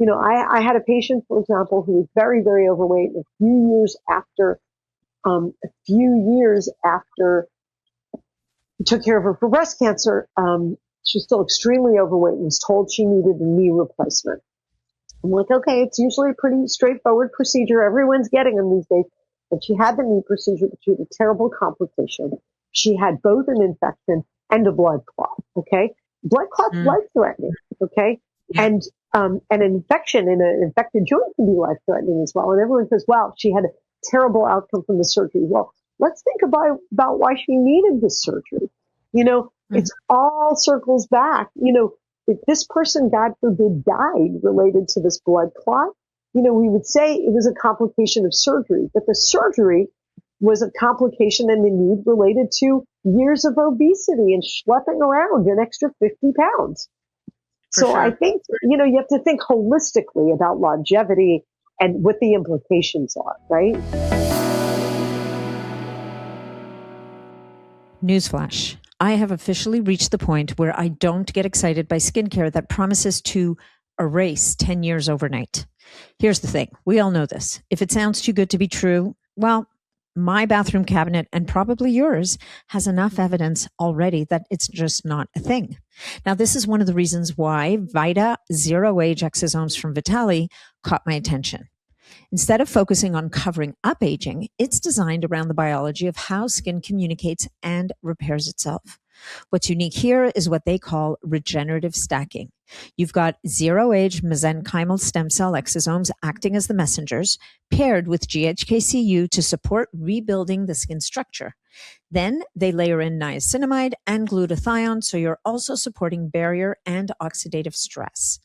I had a patient, for example, who was very, very overweight. A few years after we took care of her for breast cancer, she was still extremely overweight and was told she needed a knee replacement. I'm like, okay, it's usually a pretty straightforward procedure. Everyone's getting them these days. But she had the knee procedure, but she had a terrible complication. She had both an infection and a blood clot. Okay. Blood clot's life-threatening. Okay. Yeah. And an infection in an infected joint can be life-threatening as well. And everyone says, wow, she had a terrible outcome from the surgery. Well, let's think about why she needed this surgery. It's all circles back. If this person, God forbid, died related to this blood clot, we would say it was a complication of surgery, but the surgery was a complication and the need related to years of obesity and schlepping around an extra 50 pounds. So I think, you have to think holistically about longevity and what the implications are, right? Newsflash. I have officially reached the point where I don't get excited by skincare that promises to erase 10 years overnight. Here's the thing. We all know this. If it sounds too good to be true, well, my bathroom cabinet and probably yours has enough evidence already that it's just not a thing. Now, this is one of the reasons why Vita Zero Age Exosomes from Vitali caught my attention. Instead of focusing on covering up aging, it's designed around the biology of how skin communicates and repairs itself. What's unique here is what they call regenerative stacking. You've got zero-age mesenchymal stem cell exosomes acting as the messengers, paired with GHKCU to support rebuilding the skin structure. Then they layer in niacinamide and glutathione, so you're also supporting barrier and oxidative stress.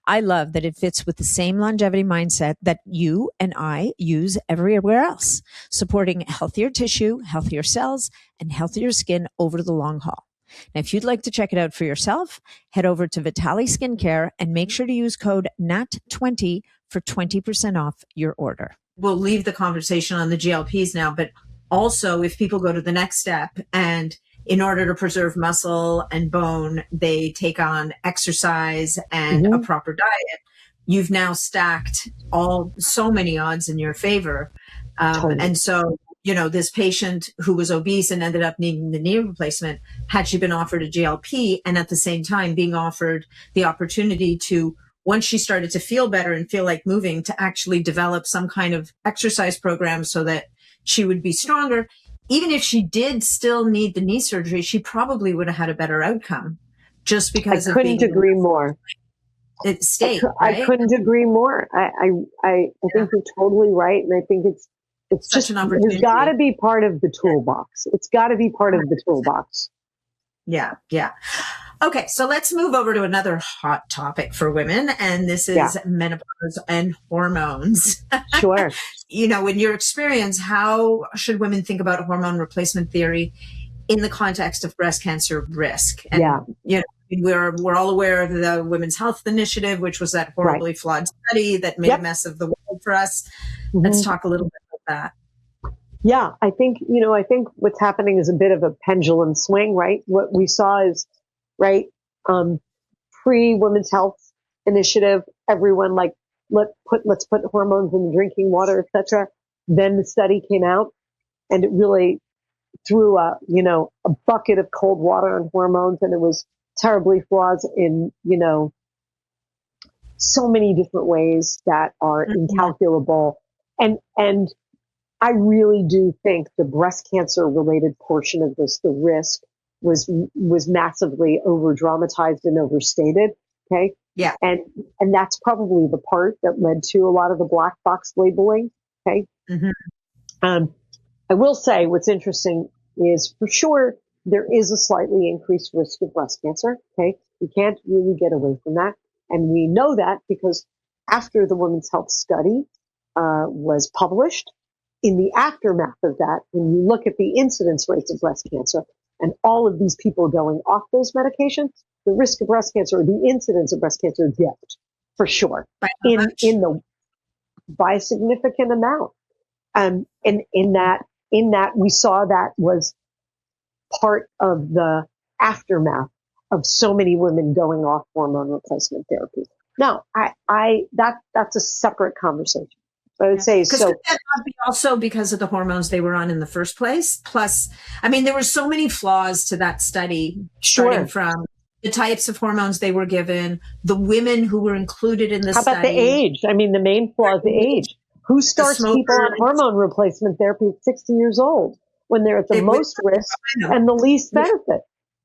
I love that it fits with the same longevity mindset that you and I use everywhere else, supporting healthier tissue, healthier cells, and healthier skin over the long haul. Now, if you'd like to check it out for yourself, head over to Vitali Skincare and make sure to use code NAT20 for 20% off your order. We'll leave the conversation on the GLPs now, but also if people go to the next step and in order to preserve muscle and bone, they take on exercise and a proper diet, you've now stacked so many odds in your favor. And so, this patient who was obese and ended up needing the knee replacement, had she been offered a GLP and at the same time being offered the opportunity to, once she started to feel better and feel like moving, to actually develop some kind of exercise program so that she would be stronger. Even if she did still need the knee surgery, she probably would have had a better outcome just because I of couldn't being agree more. state, I right? couldn't agree more. I think you're totally right. And I think it's Such just, an it's got opportunity. to be part of the toolbox. It's got to be part of the toolbox. Yeah. Yeah. Okay. So let's move over to another hot topic for women. And this is menopause and hormones. Sure. In your experience, how should women think about hormone replacement theory in the context of breast cancer risk? And, we're all aware of the Women's Health Initiative, which was that horribly flawed study that made a mess of the world for us. Mm-hmm. Let's talk a little bit about that. Yeah, I think what's happening is a bit of a pendulum swing, right? What we saw is, right, pre-Women's Health Initiative, everyone let's put hormones in the drinking water, etc. Then the study came out and it really threw a bucket of cold water on hormones, and it was terribly flawed in, so many different ways that are incalculable. And I really do think the breast cancer related portion of this, the risk was massively over dramatized and overstated. Okay. Yeah. And that's probably the part that led to a lot of the black box labeling. Okay. Mm-hmm. I will say what's interesting is for sure there is a slightly increased risk of breast cancer. Okay. You can't really get away from that. And we know that because after the Women's Health Study was published, in the aftermath of that, when you look at the incidence rates of breast cancer and all of these people going off those medications, the risk of breast cancer or the incidence of breast cancer dipped for sure by a significant amount. And in that we saw that was part of the aftermath of so many women going off hormone replacement therapy. Now, that's a separate conversation. I would say so. Could that not be also because of the hormones they were on in the first place? Plus, I mean, there were so many flaws to that study, starting from the types of hormones they were given, the women who were included in the study. How about the age? I mean, the main flaw is the age. Who starts people on hormone replacement therapy at 60 years old when they're at the most risk and the least benefit?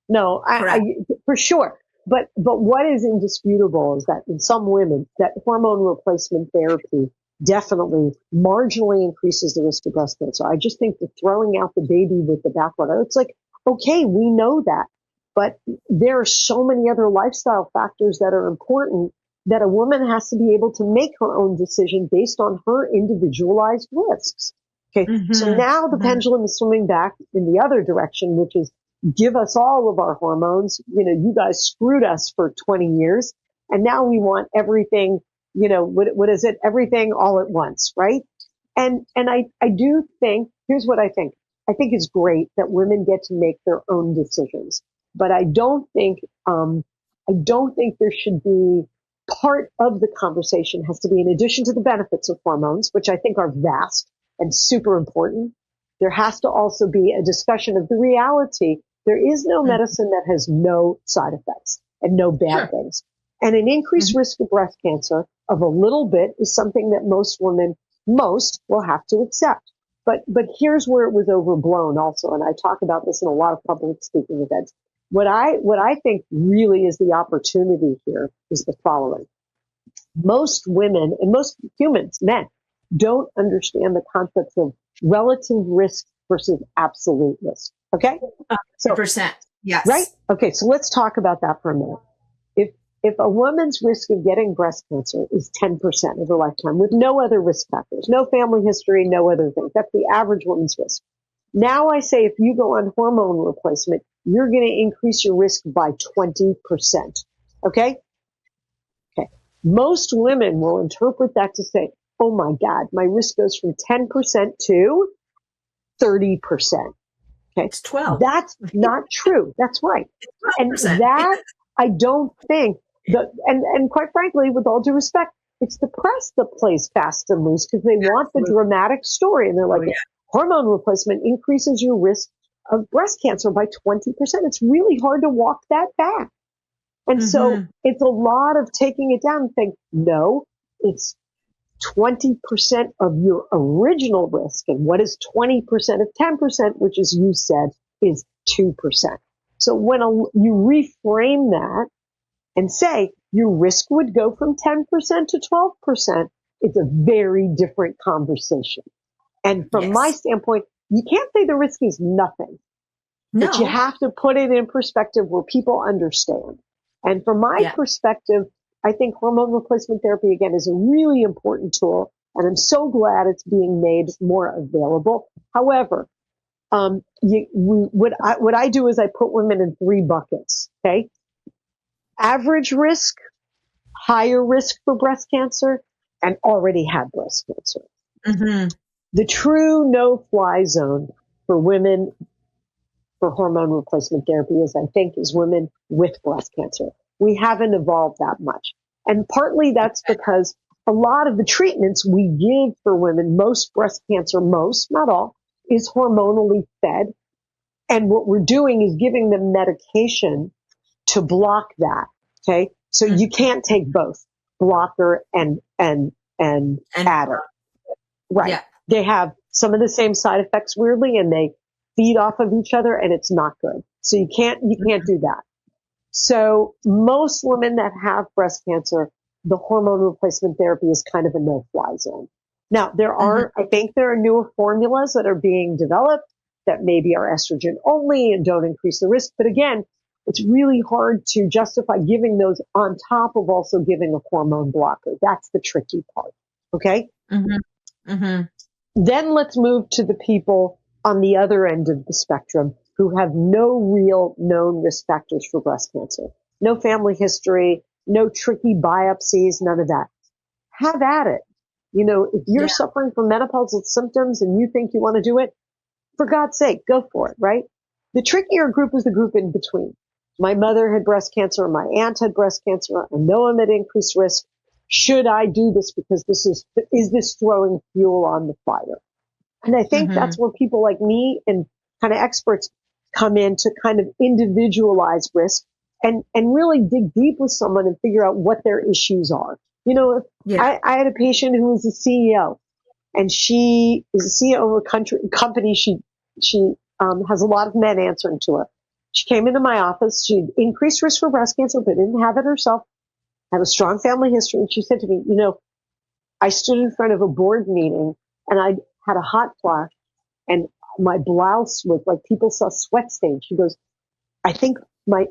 No, I for sure. But what is indisputable is that in some women, that hormone replacement therapy definitely marginally increases the risk of breast cancer. I just think that throwing out the baby with the bathwater, it's like, okay, we know that, but there are so many other lifestyle factors that are important that a woman has to be able to make her own decision based on her individualized risks. Okay. Mm-hmm. So now the pendulum is swinging back in the other direction, which is give us all of our hormones. You guys screwed us for 20 years and now we want everything. What is it? Everything all at once, right? And I do think, here's what I think. I think it's great that women get to make their own decisions, but I don't think there should be part of the conversation has to be in addition to the benefits of hormones, which I think are vast and super important. There has to also be a discussion of the reality. There is no medicine that has no side effects and no bad things. And an increased risk of breast cancer of a little bit is something that most women will have to accept. But here's where it was overblown also. And I talk about this in a lot of public speaking events. What I think really is the opportunity here is the following. Most women and most humans, men, don't understand the concepts of relative risk versus absolute risk. Okay? 100%. Yes. Right? Okay. So let's talk about that for a minute. If a woman's risk of getting breast cancer is 10% of her lifetime with no other risk factors, no family history, no other things, that's the average woman's risk. Now I say if you go on hormone replacement, you're going to increase your risk by 20%. Okay? Okay. Most women will interpret that to say, oh my God, my risk goes from 10% to 30%. Okay. It's 12. That's not true. That's right. And that I don't think and quite frankly, with all due respect, it's the press that plays fast and loose because they want the dramatic story. And they're like, hormone replacement increases your risk of breast cancer by 20%. It's really hard to walk that back. And so it's a lot of taking it down and saying, no, it's 20% of your original risk. And what is 20% of 10%, which, as you said, is 2%. So when you reframe that and say your risk would go from 10% to 12%, it's a very different conversation. And from my standpoint, you can't say the risk is nothing, but you have to put it in perspective where people understand. And from my perspective, I think hormone replacement therapy, again, is a really important tool. And I'm so glad it's being made more available. However, what I do is I put women in 3 buckets. Okay. Average risk, higher risk for breast cancer, and already had breast cancer. Mm-hmm. The true no-fly zone for women for hormone replacement therapy is women with breast cancer. We haven't evolved that much. And partly that's because a lot of the treatments we give for women, most breast cancer, not all, is hormonally fed. And what we're doing is giving them medication to block that. Okay. So you can't take both blocker and adder. Right. Yeah. They have some of the same side effects weirdly, and they feed off of each other, and it's not good. So you can't do that. So most women that have breast cancer, the hormone replacement therapy is kind of a no-fly zone. Now I think there are newer formulas that are being developed that maybe are estrogen only and don't increase the risk. But again, it's really hard to justify giving those on top of also giving a hormone blocker. That's the tricky part. Okay. Mm-hmm. Mm-hmm. Then let's move to the people on the other end of the spectrum who have no real known risk factors for breast cancer, no family history, no tricky biopsies, none of that. Have at it. If you're suffering from menopausal symptoms and you think you want to do it, for God's sake, go for it, right? The trickier group is the group in between. My mother had breast cancer, my aunt had breast cancer. I know I'm at increased risk. Should I do this because is this throwing fuel on the fire? And I think that's where people like me and kind of experts come in to kind of individualize risk and really dig deep with someone and figure out what their issues are. I had a patient who was a CEO, and she is a CEO of a company. She has a lot of men answering to her. She came into my office. She had increased risk for breast cancer, but didn't have it herself. Had a strong family history. And she said to me, I stood in front of a board meeting and I had a hot flash and my blouse was like people saw sweat stains. She goes, I think my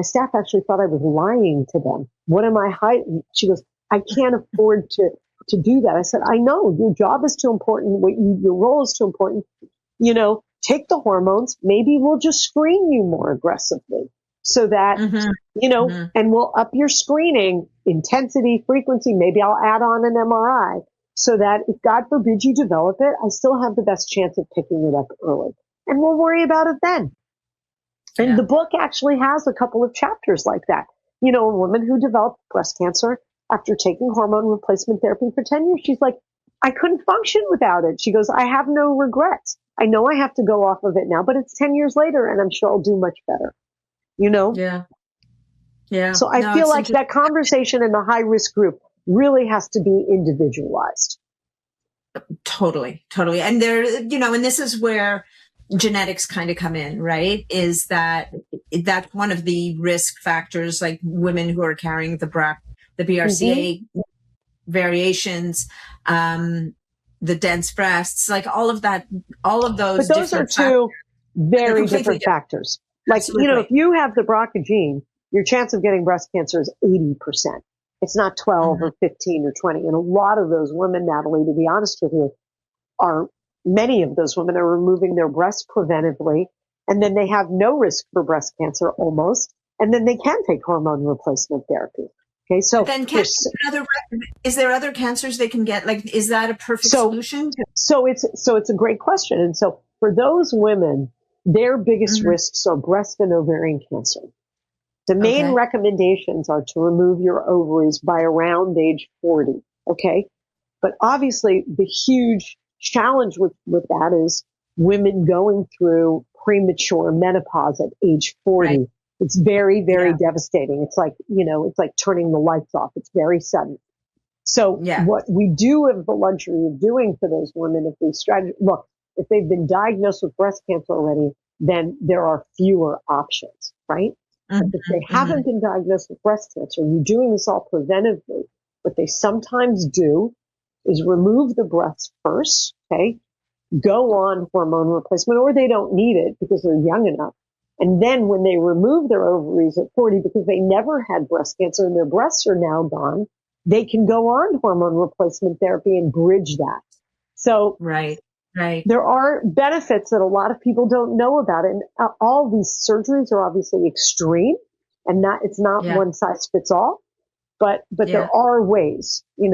staff actually thought I was lying to them. What am I hiding? She goes, I can't afford to do that. I said, I know your job is too important. Your role is too important. Take the hormones. Maybe we'll just screen you more aggressively so that, and we'll up your screening intensity, frequency. Maybe I'll add on an MRI so that if God forbid you develop it, I still have the best chance of picking it up early, and we'll worry about it then. And the book actually has a couple of chapters like that. A woman who developed breast cancer after taking hormone replacement therapy for 10 years, she's like, I couldn't function without it. She goes, I have no regrets. I know I have to go off of it now, but it's 10 years later and I'm sure I'll do much better. Yeah. Yeah. So I feel like that conversation in the high risk group really has to be individualized. Totally. And there, and this is where genetics kind of come in, right? Is that's one of the risk factors, like women who are carrying the BRCA variations, the dense breasts, like all of that, all of those. But those are two very different factors. Like, Absolutely. If you have the BRCA gene, your chance of getting breast cancer is 80%. It's not 12 or 15 or 20. And a lot of those women, Natalie, to be honest with you, many of those women are removing their breasts preventively, and then they have no risk for breast cancer almost, and then they can take hormone replacement therapy. Okay, so then is there other cancers they can get? Like, is that a perfect solution? So it's a great question. And so for those women, their biggest risks are breast and ovarian cancer. The main recommendations are to remove your ovaries by around age 40. Okay. But obviously the huge challenge with that is women going through premature menopause at age 40. Right. It's very, very devastating. It's like, it's like turning the lights off. It's very sudden. So Yeah. what we do have the luxury of doing for those women, if we look, if they've been diagnosed with breast cancer already, then there are fewer options, right? But if they haven't been diagnosed with breast cancer, you're doing this all preventively. What they sometimes do is remove the breast first, okay? Go on hormone replacement, or they don't need it because they're young enough. And then when they remove their ovaries at 40 because they never had breast cancer and their breasts are now gone, they can go on hormone replacement therapy and bridge that. So Right. there are benefits that a lot of people don't know about. And all these surgeries are obviously extreme and it's not one size fits all, but there are ways, and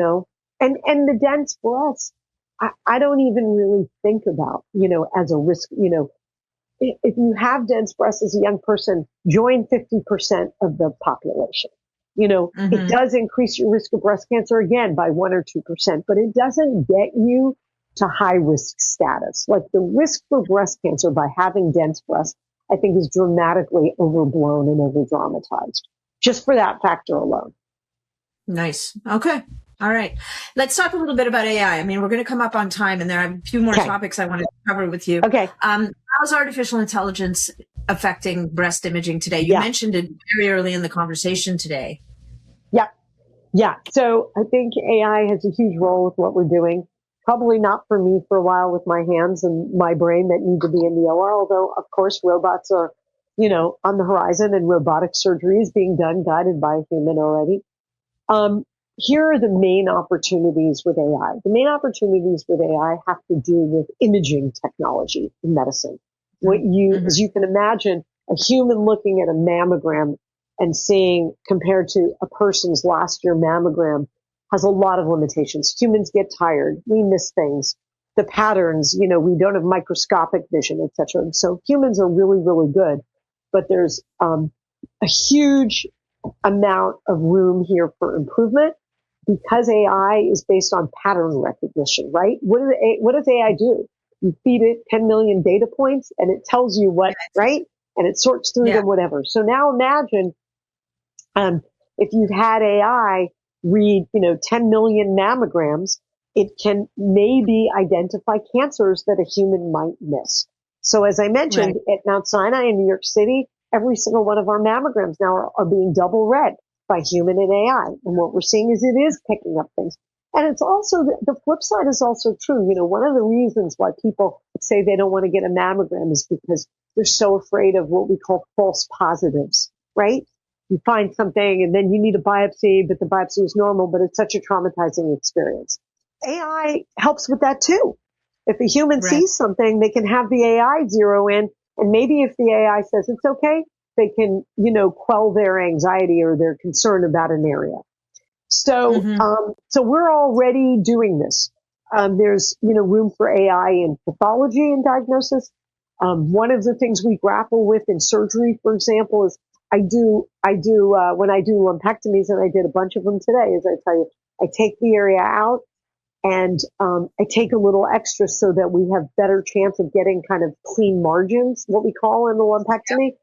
the dense breasts, I don't even really think about, as a risk, if you have dense breasts as a young person, join 50% of the population. It does increase your risk of breast cancer again by 1 or 2%, but it doesn't get you to high risk status. Like the risk for breast cancer by having dense breasts, I think is dramatically overblown and over dramatized just for that factor alone. Nice. Okay. All right. Let's talk a little bit about AI. I mean, we're going to come up on time and there are a few more topics I want to cover with you. Okay. How's artificial intelligence affecting breast imaging today? You mentioned it very early in the conversation today. Yeah. So I think AI has a huge role with what we're doing. Probably not for me for a while with my hands and my brain that need to be in the OR, although of course robots are, on the horizon and robotic surgery is being done guided by a human already. Here are the main opportunities with AI. The main opportunities with AI have to do with imaging technology in medicine. As you can imagine, a human looking at a mammogram and seeing compared to a person's last year mammogram has a lot of limitations. Humans get tired. We miss things. The patterns, we don't have microscopic vision, et cetera. And so humans are really, really good, but there's a huge amount of room here for improvement because AI is based on pattern recognition, right? What does AI do? You feed it 10 million data points and it tells you what, right? And it sorts through them, whatever. So now imagine, if you've had AI read, 10 million mammograms, it can maybe identify cancers that a human might miss. So as I mentioned, at Mount Sinai in New York City, every single one of our mammograms now are being double read by human and AI. And what we're seeing is it is picking up things. And it's also, the flip side is also true. One of the reasons why people say they don't want to get a mammogram is because they're so afraid of what we call false positives, right? You find something and then you need a biopsy, but the biopsy is normal, but it's such a traumatizing experience. AI helps with that too. If a human sees something, they can have the AI zero in, and maybe if the AI says it's okay, they can, quell their anxiety or their concern about an area. So, so we're already doing this. There's, room for AI in pathology and diagnosis. One of the things we grapple with in surgery, for example, is when I do lumpectomies, and I did a bunch of them today, as I tell you, I take the area out and I take a little extra so that we have better chance of getting kind of clean margins, what we call in the lumpectomy.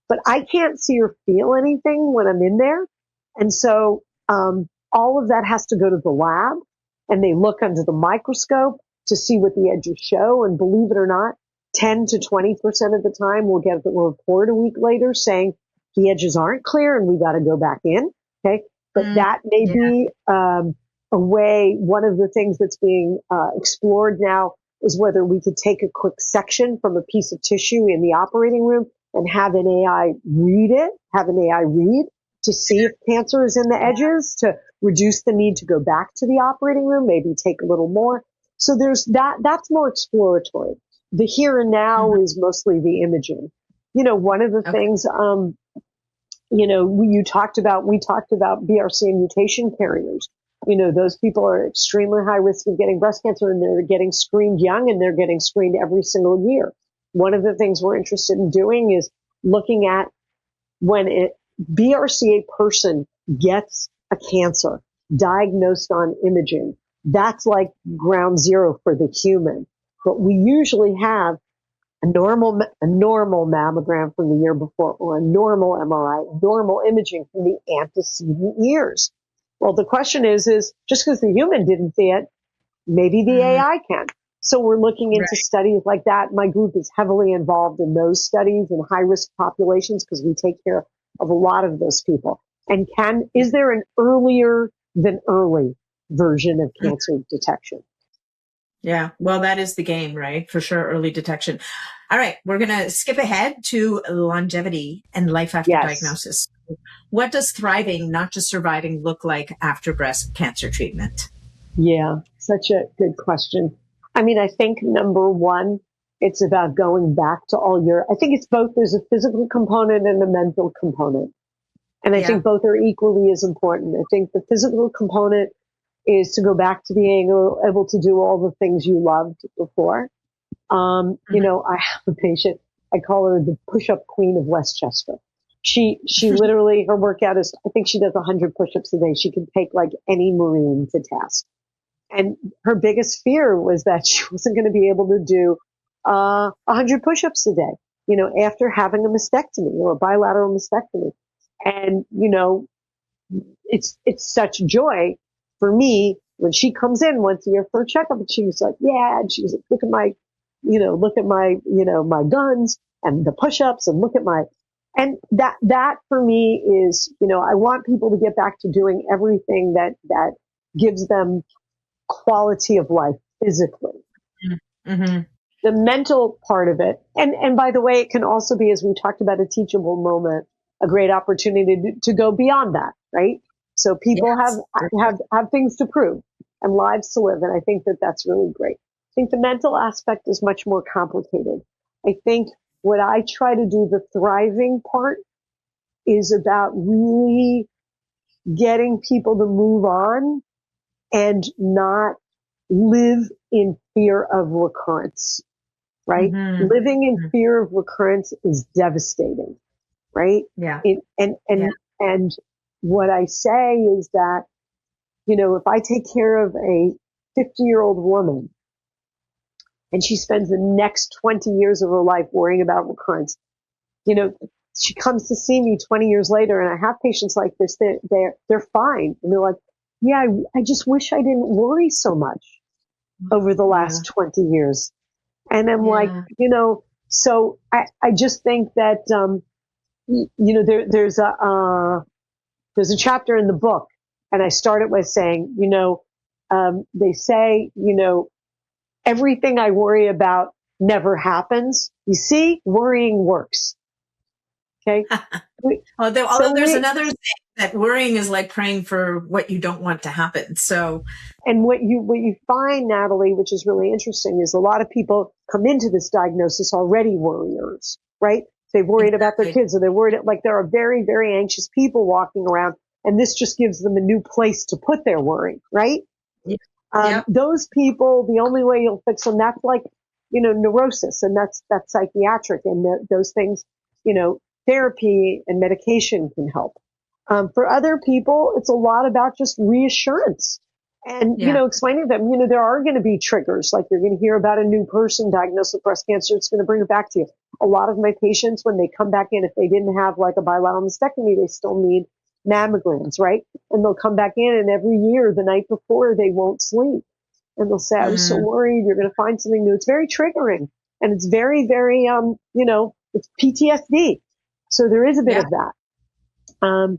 But I can't see or feel anything when I'm in there. And so all of that has to go to the lab, and they look under the microscope to see what the edges show. And believe it or not, 10 to 20% of the time we'll get the report a week later saying the edges aren't clear and we got to go back in. Okay. But that may be a way. One of the things that's being explored now is whether we could take a quick section from a piece of tissue in the operating room and have an AI read to see if cancer is in the edges, to reduce the need to go back to the operating room, maybe take a little more. So there's that's more exploratory. The here and now is mostly the imaging. One of the things, we talked about BRCA mutation carriers. Those people are extremely high risk of getting breast cancer, and they're getting screened young, and they're getting screened every single year. One of the things we're interested in doing is looking at when a BRCA person gets a cancer diagnosed on imaging. That's like ground zero for the human. But we usually have a normal mammogram from the year before, or a normal MRI, normal imaging from the antecedent years. Well, the question is just because the human didn't see it, maybe the AI can. So we're looking into studies like that. My group is heavily involved in those studies in high risk populations because we take care of a lot of those people. And is there an earlier than early version of cancer detection? Yeah, well, that is the game, right? For sure, early detection. All right, we're going to skip ahead to longevity and life after diagnosis. What does thriving, not just surviving, look like after breast cancer treatment? Yeah, such a good question. I mean, I think number one, it's about going back to I think it's both. There's a physical component and a mental component. And I think both are equally as important. I think the physical component is to go back to being able to do all the things you loved before. You know, I have a patient, I call her the push-up queen of Westchester. She literally, her workout is, I think she does 100 push-ups a day. She can take like any Marine to task. And her biggest fear was that she wasn't going to be able to do 100 push-ups a day, you know, after having a mastectomy or a bilateral mastectomy. And, you know, it's such joy for me when she comes in once a year for a checkup and she's like, yeah, and she's like, look at my, my guns and the push-ups and look at and that for me is, you know, I want people to get back to doing everything that gives them quality of life physically. Mm-hmm. The mental part of it. And by the way, it can also be, as we talked about, a teachable moment, a great opportunity to go beyond that, right? So people have things to prove and lives to live. And I think that's really great. I think the mental aspect is much more complicated. I think what I try to do, the thriving part, is about really getting people to move on and not live in fear of recurrence, right? Mm-hmm. Living in fear of recurrence is devastating, right? Yeah. And what I say is that, you know, if I take care of a 50-year-old woman and she spends the next 20 years of her life worrying about recurrence, you know, she comes to see me 20 years later, and I have patients like this, they're fine. And they're like, yeah, I just wish I didn't worry so much over the last 20 years. And I'm like, you know, so I just think that, you know, there's a chapter in the book, and I started with saying, you know, they say, you know, everything I worry about never happens. You see, worrying works. Okay. Although there's another thing, that worrying is like praying for what you don't want to happen. So, and what you find, Natalie, which is really interesting, is a lot of people come into this diagnosis already worriers, right? They've worried about their kids, or they're worried, like there are very, very anxious people walking around, and this just gives them a new place to put their worry, right? Those people, the only way you'll fix them, that's like, you know, neurosis, and that's psychiatric, and those things, you know, therapy and medication can help. For other people, it's a lot about just reassurance and, you know, explaining to them, you know, there are going to be triggers. Like you're going to hear about a new person diagnosed with breast cancer. It's going to bring it back to you. A lot of my patients, when they come back in, if they didn't have like a bilateral mastectomy, they still need mammograms, right? And they'll come back in, and every year, the night before, they won't sleep. And they'll say, I was so worried you're going to find something new. It's very triggering. And it's very, very, you know, it's PTSD. So there is a bit of that.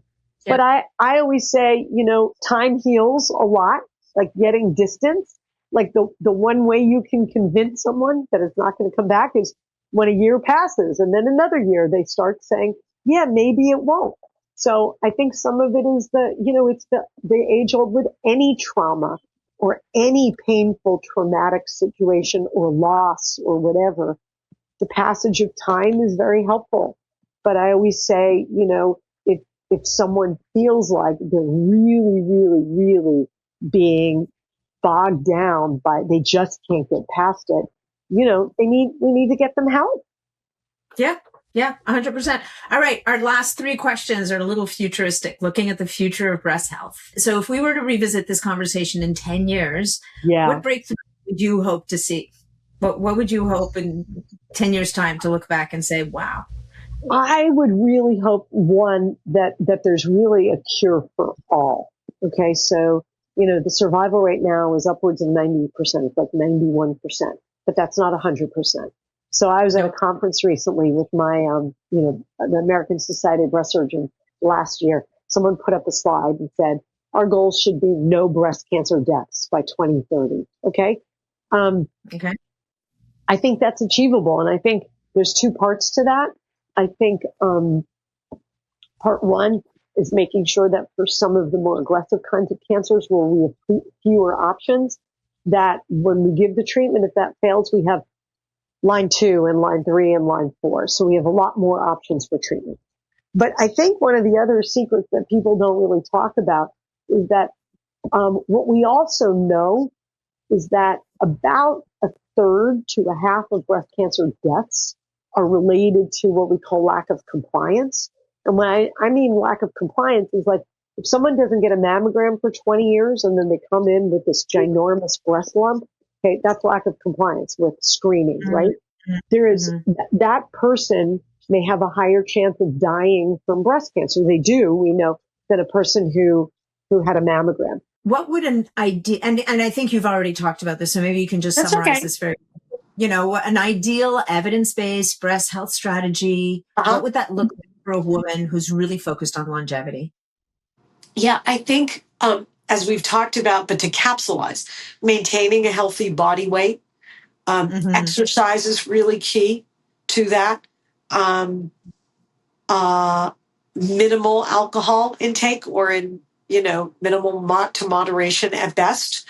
But I always say, you know, time heals a lot, like getting distance. Like the one way you can convince someone that it's not going to come back is when a year passes, and then another year they start saying, yeah, maybe it won't. So I think some of it is it's the age old with any trauma or any painful traumatic situation or loss or whatever. The passage of time is very helpful. But I always say, you know, if someone feels like they're really, really, really being bogged down they just can't get past it, you know, we need to get them help. Yeah. Yeah. 100%. All right. Our last three questions are a little futuristic, looking at the future of breast health. So if we were to revisit this conversation in 10 years, what breakthrough would you hope to see? What would you hope in 10 years time to look back and say, wow? I would really hope, one, that there's really a cure for all. Okay. So, the survival rate now is upwards of 90%. It's like 91%, but that's not 100%. So I was at a conference recently with my, the American Society of Breast Surgeons last year. Someone put up a slide and said, our goal should be no breast cancer deaths by 2030. Okay. Okay. I think that's achievable. And I think there's two parts to that. I think, part one is making sure that for some of the more aggressive kinds of cancers where we have fewer options, that when we give the treatment, if that fails, we have line 2 and line 3 and line 4. So we have a lot more options for treatment. But I think one of the other secrets that people don't really talk about is that what we also know is that about a third to a half of breast cancer deaths are related to what we call lack of compliance. And when I mean lack of compliance is like if someone doesn't get a mammogram for 20 years and then they come in with this ginormous breast lump, okay, that's lack of compliance with screening, right? There is that person may have a higher chance of dying from breast cancer. They do, we know, than a person who had a mammogram. What would an ideal, and I think you've already talked about this, so maybe you can just summarize this very, an ideal evidence-based breast health strategy. What would that look like for a woman who's really focused on longevity? Yeah, I think, as we've talked about, but to capsulize, maintaining a healthy body weight, exercise is really key to that. Minimal alcohol intake or minimal to moderation at best.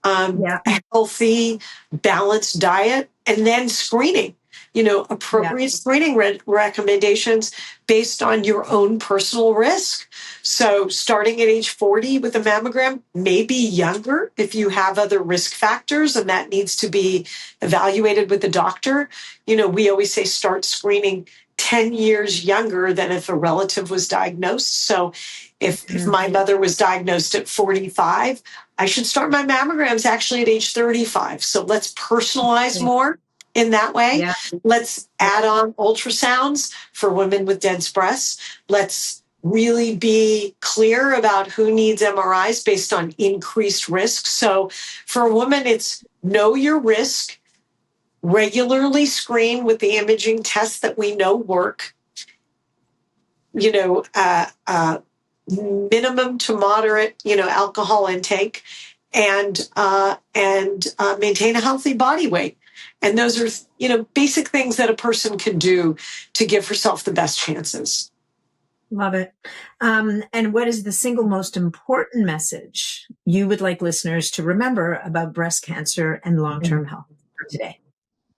A healthy, balanced diet, and then screening, appropriate screening recommendations based on your own personal risk. So starting at age 40 with a mammogram, maybe younger if you have other risk factors, and that needs to be evaluated with the doctor. We always say start screening 10 years younger than if a relative was diagnosed. So if my mother was diagnosed at 45, I should start my mammograms actually at age 35. So let's personalize more in that way. Let's add on ultrasounds for women with dense breasts. Let's really be clear about who needs MRIs based on increased risk. So for a woman, it's know your risk, regularly screen with the imaging tests that we know work, minimum to moderate, alcohol intake, and maintain a healthy body weight. And those are, basic things that a person can do to give herself the best chances. Love it. And what is the single most important message you would like listeners to remember about breast cancer and long-term health for today?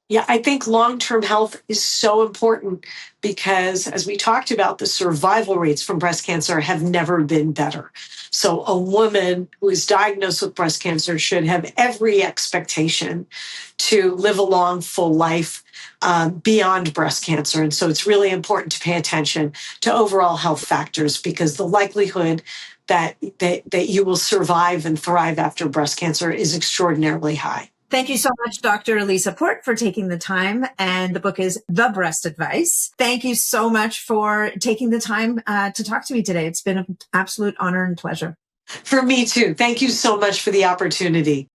Yeah, I think long-term health is so important because, as we talked about, the survival rates from breast cancer have never been better. So a woman who is diagnosed with breast cancer should have every expectation to live a long, full life beyond breast cancer. And so it's really important to pay attention to overall health factors because the likelihood that you will survive and thrive after breast cancer is extraordinarily high. Thank you so much, Dr. Elisa Port, for taking the time. And the book is The Breast Advice. Thank you so much for taking the time to talk to me today. It's been an absolute honor and pleasure. For me too. Thank you so much for the opportunity.